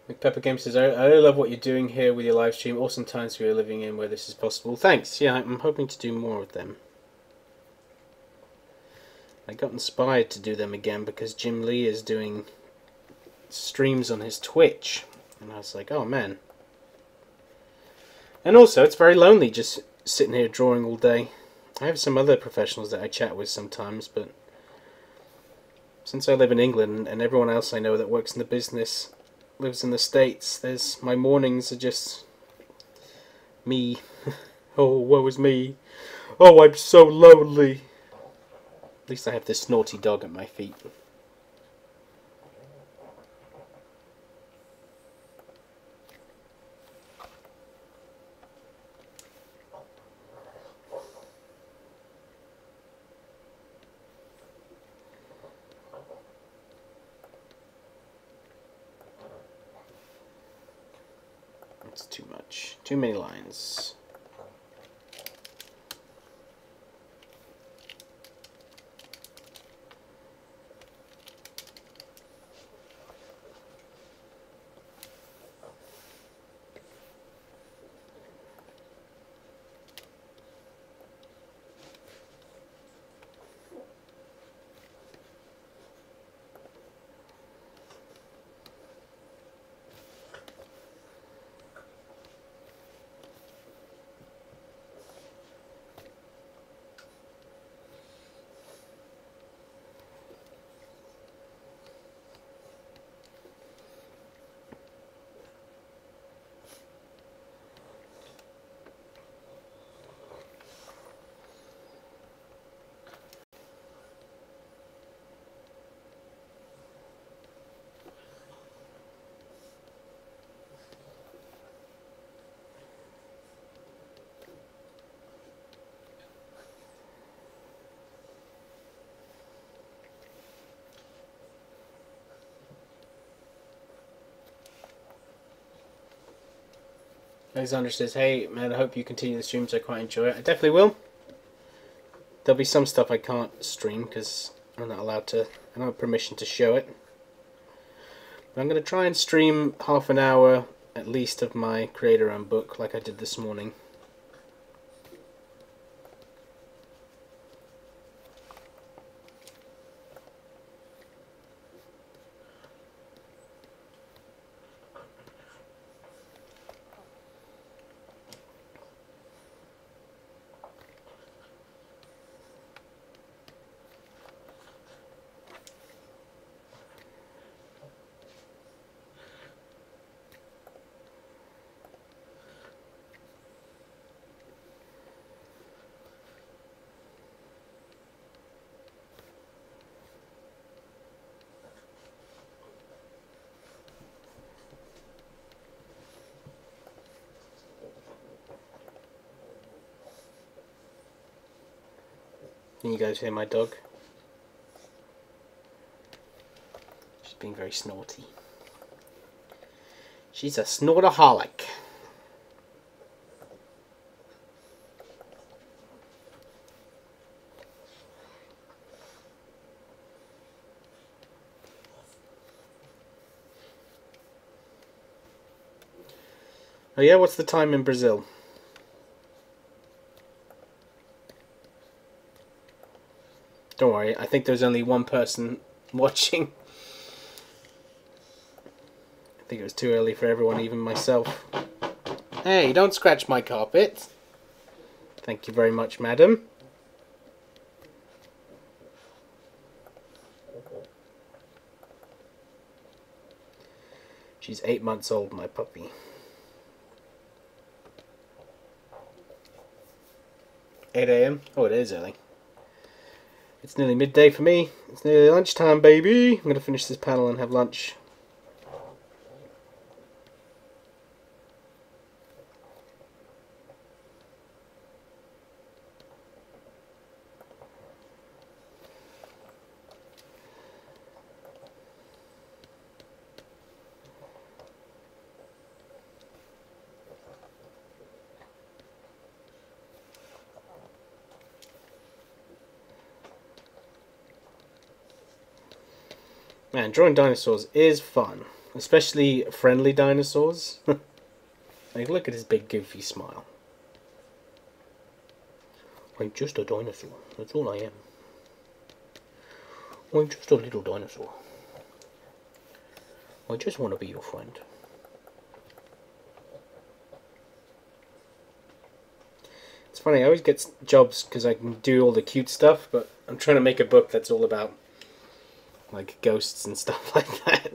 McPepper Game says, I really love what you're doing here with your live stream. Awesome times we are living in where this is possible. Thanks. Yeah, I'm hoping to do more of them. I got inspired to do them again because Jim Lee is doing streams on his Twitch. And I was like, oh man. And also, it's very lonely just sitting here drawing all day. I have some other professionals that I chat with sometimes, but since I live in England and everyone else I know that works in the business lives in the States, my mornings are just me. Oh, woe is me. Oh, I'm so lonely. At least I have this naughty dog at my feet. It's too much. Too many lines. Alexander says, hey man, I hope you continue the streams, I quite enjoy it. I definitely will. There'll be some stuff I can't stream because I'm not allowed to, I don't have permission to show it. But I'm going to try and stream half an hour at least of my creator-owned book like I did this morning. Can you guys hear my dog? She's being very snorty. She's a snortaholic. Oh yeah, what's the time in Brazil? Don't worry, I think there's only one person watching. I think it was too early for everyone, even myself. Hey, don't scratch my carpet. Thank you very much, madam. She's 8 months old, my puppy. 8 a.m? Oh, it is early. It's nearly midday for me. It's nearly lunchtime, baby. I'm going to finish this panel and have lunch. Man, drawing dinosaurs is fun. Especially friendly dinosaurs. Like, look at his big goofy smile. I'm just a dinosaur. That's all I am. I'm just a little dinosaur. I just want to be your friend. It's funny, I always get jobs because I can do all the cute stuff, but I'm trying to make a book that's all about like ghosts and stuff like that.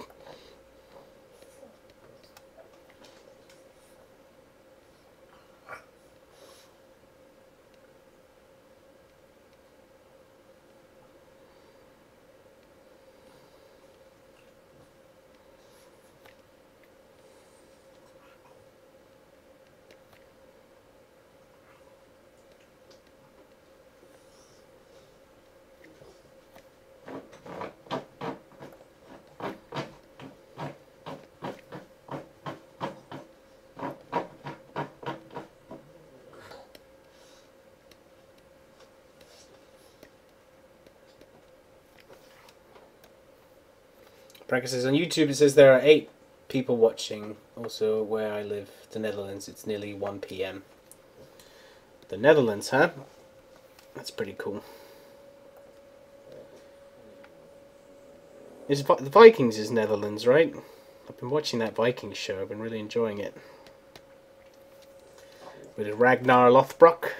Practices on YouTube. It says there are 8 people watching. Also, where I live, the Netherlands, it's nearly 1 p.m. The Netherlands, huh? That's pretty cool. The Vikings is Netherlands, right? I've been watching that Vikings show. I've been really enjoying it. With Ragnar Lothbrok.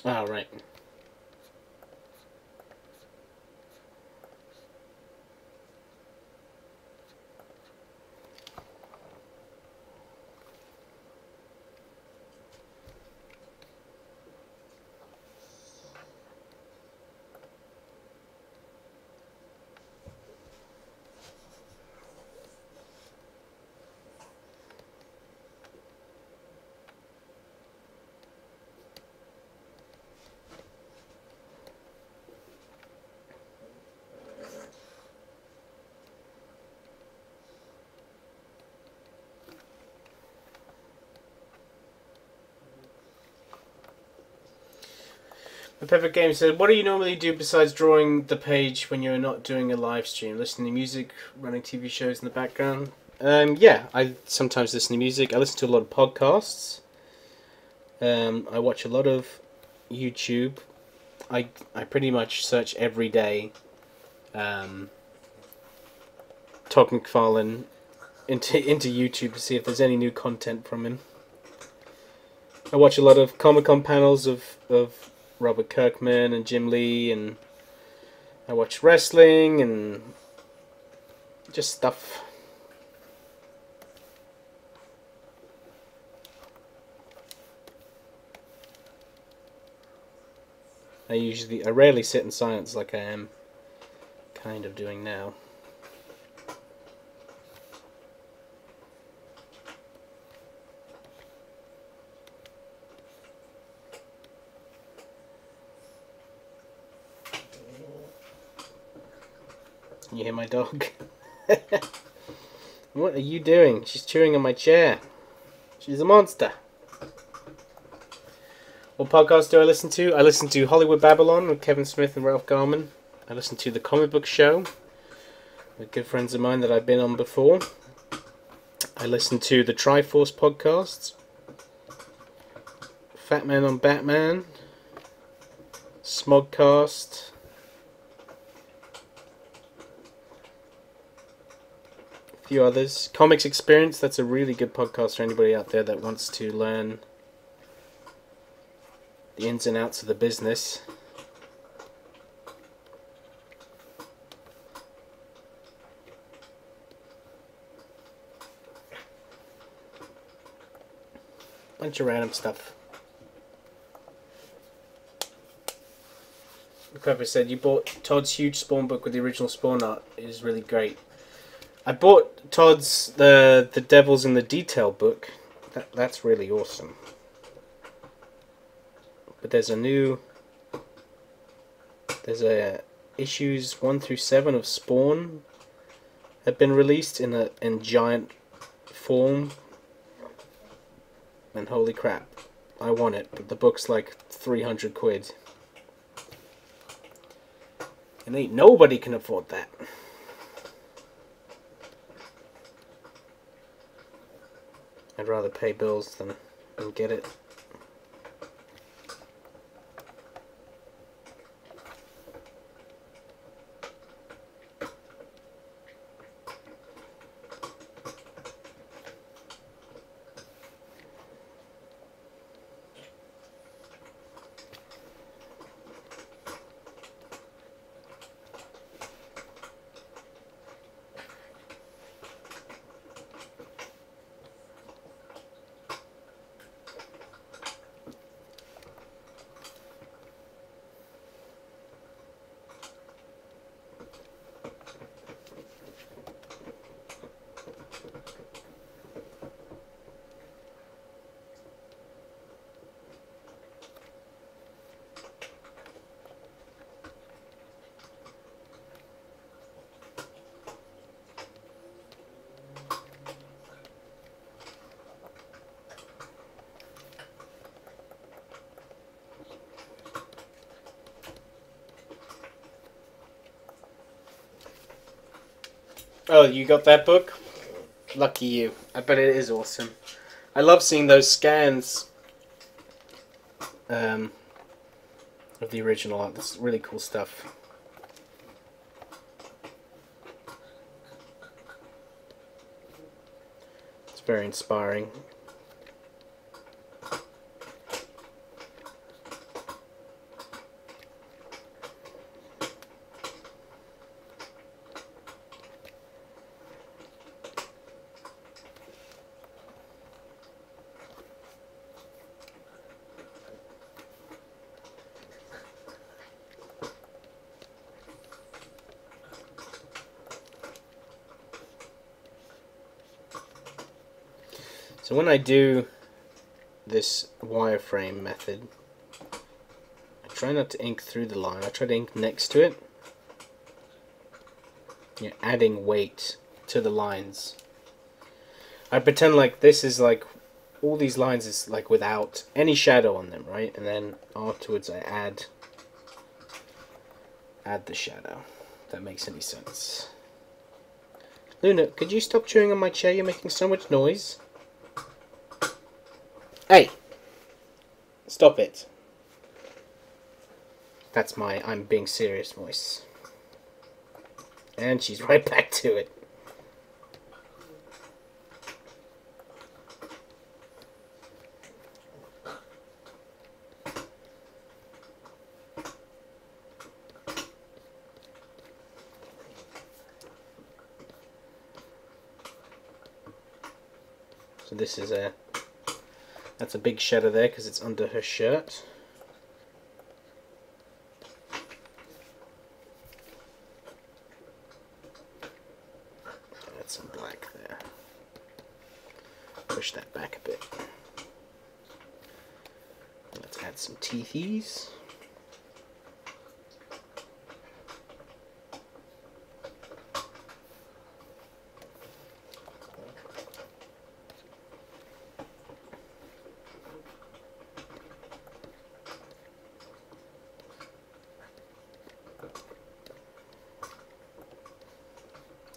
Oh, right. The Pepper Game said, what do you normally do besides drawing the page when you're not doing a live stream? Listening to music, running TV shows in the background? Yeah, I sometimes listen to music. I listen to a lot of podcasts. I watch a lot of YouTube. I pretty much search every day Todd McFarlane into YouTube to see if there's any new content from him. I watch a lot of Comic-Con panels of Robert Kirkman and Jim Lee, and I watch wrestling and just stuff. I rarely sit in silence like I am kind of doing now. Can you hear my dog? What are you doing? She's chewing on my chair. She's a monster. What podcast do I listen to? I listen to Hollywood Babylon with Kevin Smith and Ralph Garman. I listen to The Comic Book Show with good friends of mine that I've been on before. I listen to the Triforce podcasts, Fat Man on Batman, Smogcast, a few others. Comics Experience, that's a really good podcast for anybody out there that wants to learn the ins and outs of the business. Bunch of random stuff. Pepper said, you bought Todd's huge Spawn book with the original Spawn art. It is really great. I bought Todd's the Devils in the Detail book. That's really awesome. But there's issues 1 through 7 of Spawn have been released in giant form, and holy crap, I want it, but the book's like 300 quid. And ain't nobody can afford that. I'd rather pay bills than get it. Oh, you got that book? Lucky you. I bet it is awesome. I love seeing those scans of the original art. That's really cool stuff. It's very inspiring. So when I do this wireframe method, I try not to ink through the line. I try to ink next to it. You're adding weight to the lines. I pretend like this is like all these lines is like without any shadow on them, right? And then afterwards I add the shadow. If that makes any sense. Luna, could you stop chewing on my chair? You're making so much noise. Hey! Stop it. That's my I'm being serious voice. And she's right back to it. So this is that's a big shadow there because it's under her shirt. Add some black there. Push that back a bit. Let's add some teethies.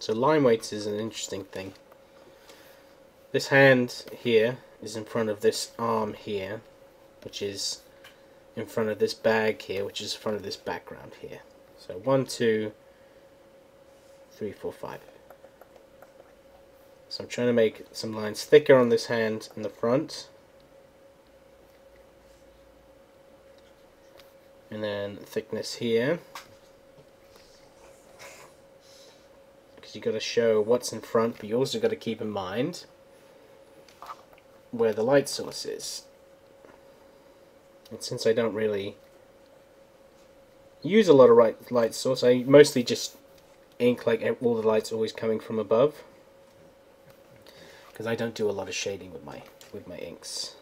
So line weights is an interesting thing. This hand here is in front of this arm here, which is in front of this bag here, which is in front of this background here. So 1, 2, 3, 4, 5. So I'm trying to make some lines thicker on this hand in the front. And then thickness here. You've got to show what's in front, but you also got to keep in mind where the light source is. And since I don't really use a lot of light source, I mostly just ink like all the light's always coming from above, because I don't do a lot of shading with my inks.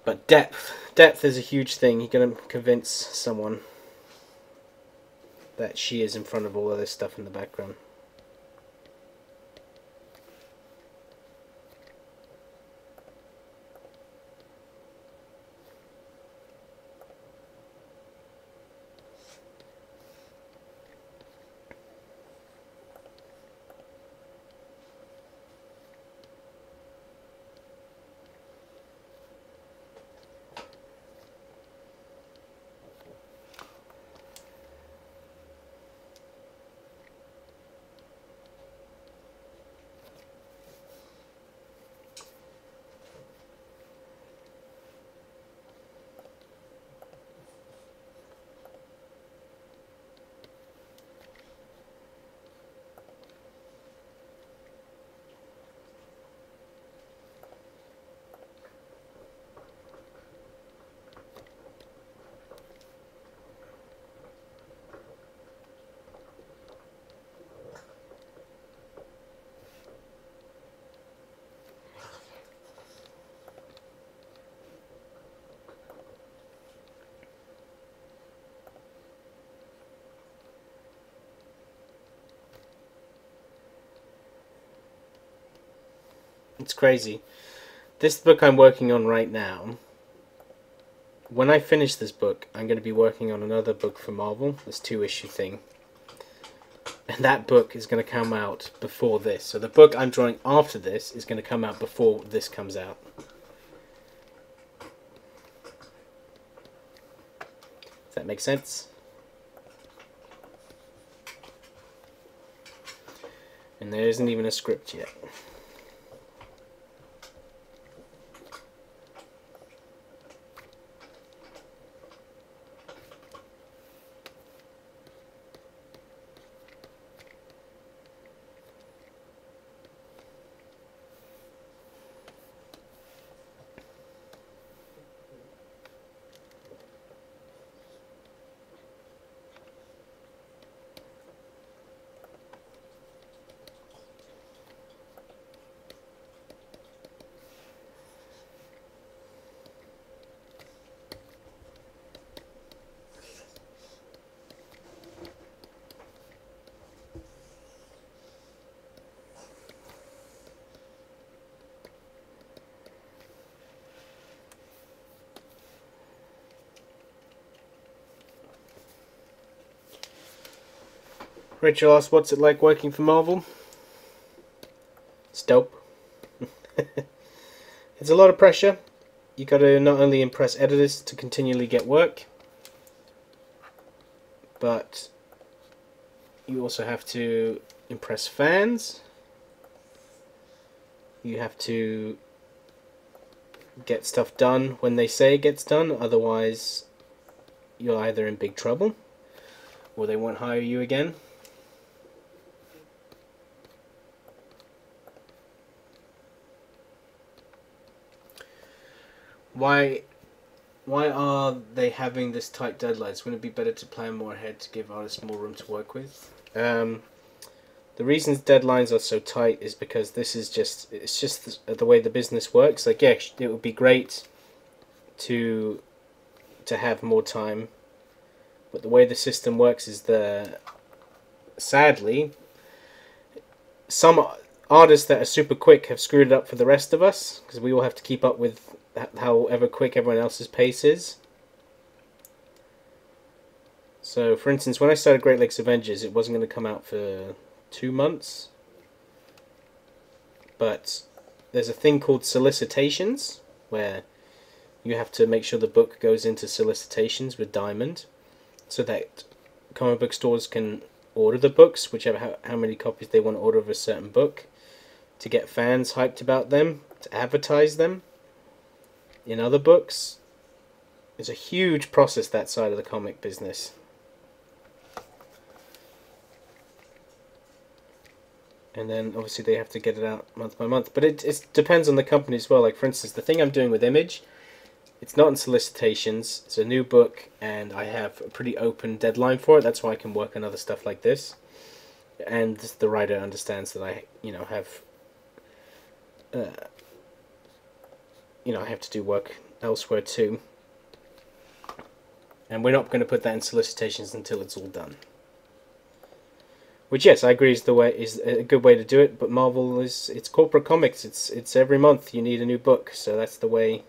But depth is a huge thing. You're going to convince someone that she is in front of all of this stuff in the background. It's crazy. This book I'm working on right now, when I finish this book, I'm going to be working on another book for Marvel, this 2-issue thing. And that book is going to come out before this. So the book I'm drawing after this is going to come out before this comes out. Does that make sense? And there isn't even a script yet. Rachel asked, what's it like working for Marvel? It's dope. It's a lot of pressure. You got to not only impress editors to continually get work, but you also have to impress fans. You have to get stuff done when they say it gets done, otherwise you're either in big trouble or they won't hire you again. Why are they having this tight deadlines? Wouldn't it be better to plan more ahead to give artists more room to work with? The reasons deadlines are so tight is because it's just the way the business works. Like, yeah, it would be great to have more time, but the way the system works is sadly, some artists that are super quick have screwed it up for the rest of us, because we all have to keep up with however quick everyone else's pace is. So, for instance, when I started Great Lakes Avengers, it wasn't going to come out for 2 months. But there's a thing called solicitations, where you have to make sure the book goes into solicitations with Diamond, so that comic book stores can order the books, whichever how many copies they want to order of a certain book, to get fans hyped about them, to advertise them in other books. It's a huge process, that side of the comic business. And then obviously they have to get it out month by month. But it depends on the company as well. Like, for instance, the thing I'm doing with Image, it's not in solicitations. It's a new book, and I have a pretty open deadline for it. That's why I can work on other stuff like this. And the writer understands that I, have, I have to do work elsewhere too. And we're not going to put that in solicitations until it's all done. Which, yes, I agree is a good way to do it. But Marvel it's corporate comics. It's every month you need a new book. So that's the way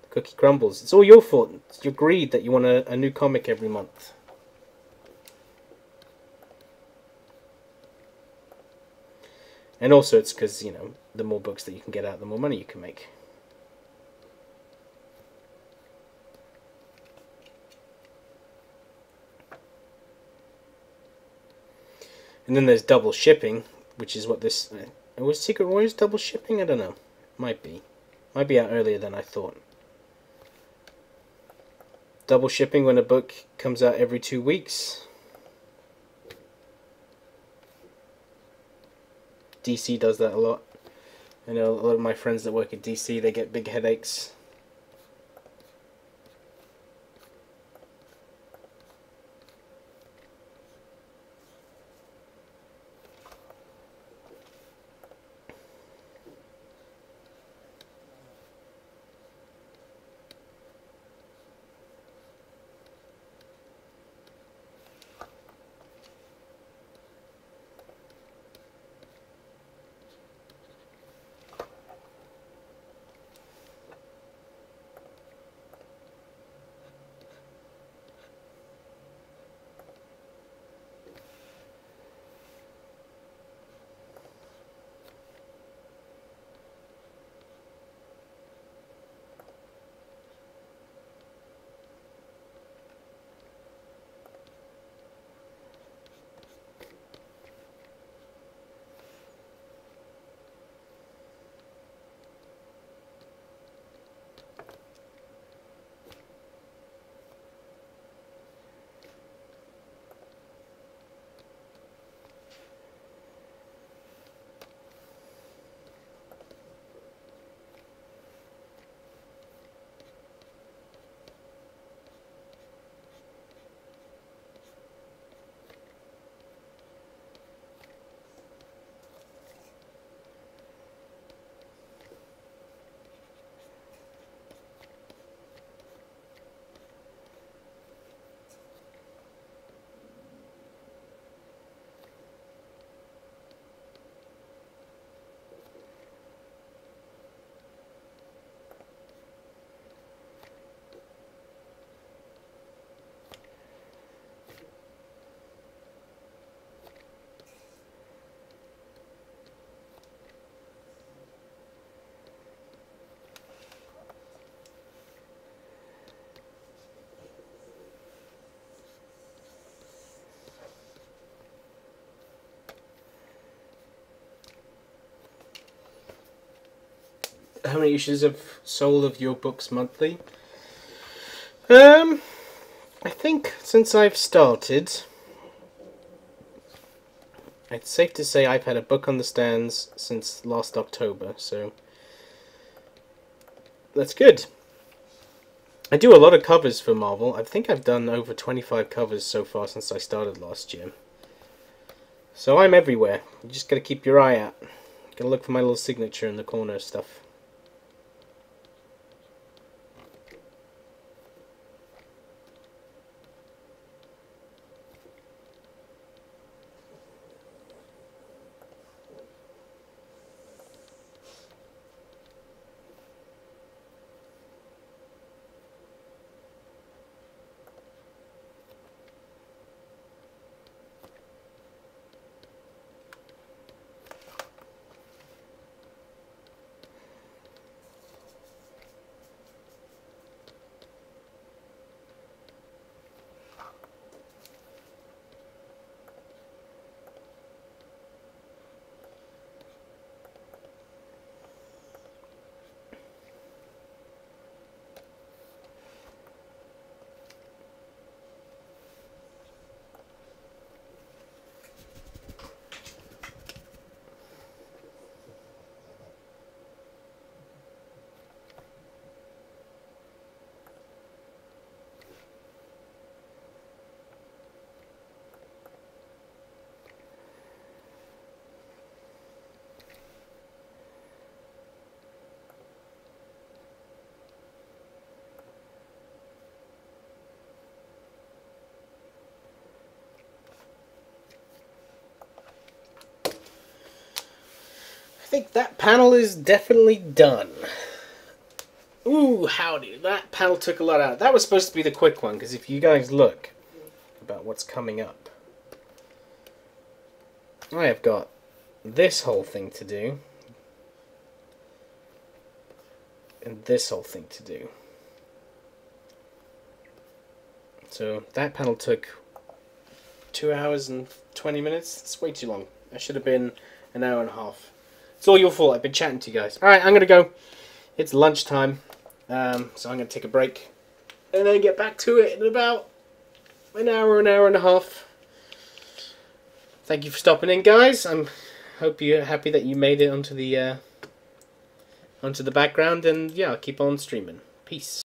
the cookie crumbles. It's all your fault. It's your greed that you want a new comic every month. And also it's because, the more books that you can get out, the more money you can make. And then there's double shipping, which is what this... was Secret Warriors double shipping? I don't know. Might be. Might be out earlier than I thought. Double shipping when a book comes out every 2 weeks. DC does that a lot. I know a lot of my friends that work at DC, they get big headaches. how many issues have sold of your books monthly? I think since I've started, it's safe to say I've had a book on the stands since last October, so that's good. I do a lot of covers for Marvel. I think I've done over 25 covers so far since I started last year. So I'm everywhere. You just gotta keep your eye out. Gotta look for my little signature in the corner stuff. I think that panel is definitely done. Ooh, howdy. That panel took a lot out. That was supposed to be the quick one, because if you guys look about what's coming up, I have got this whole thing to do, and this whole thing to do. So that panel took 2 hours and 20 minutes. That's way too long. That should have been an hour and a half. It's all your fault. I've been chatting to you guys. Alright, I'm going to go. It's lunchtime. So I'm going to take a break. And then get back to it in about an hour and a half. Thank you for stopping in, guys. I hope you're happy that you made it onto the background. And yeah, I'll keep on streaming. Peace.